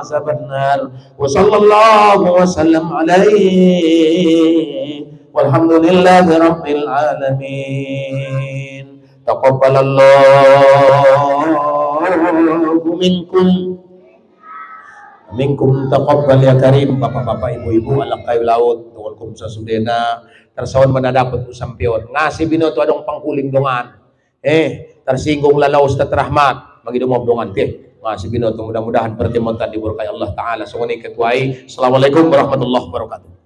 azabannar. Wa sallallahu wa sallam alaihi walhamdulillahi rabbil alamin. Taqabbalallahu minkum taqabbal ya karim. Bapak-bapak, ibu-ibu, alak kayu laut, tuankum sa Sudena, tersawan manadapot usampion. Ngasih binoto adong pangkuling dongan. Tersinggung lalaus tatrahmat, magidumog dongan ke. Ngasih binoto, mudah-mudahan pertemuan diberkahi Allah Ta'ala. Sungguh ketuai. Assalamualaikum warahmatullahi wabarakatuh.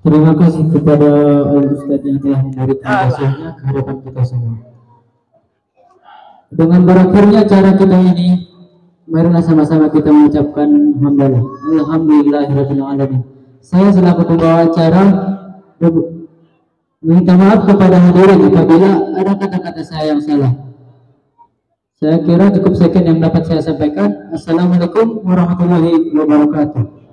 Terima kasih kepada Ustaz yang telah memberikan nasihatnya ke hadapan kita semua. Dengan berakhirnya acara kita ini, marilah sama-sama kita mengucapkan hamdalah. Alhamdulillahirabbil alamin. Saya selaku pembawa acara minta maaf kepada hadirin apabila ada kata-kata saya yang salah. Saya kira cukup sekian yang dapat saya sampaikan. Assalamualaikum warahmatullahi wabarakatuh.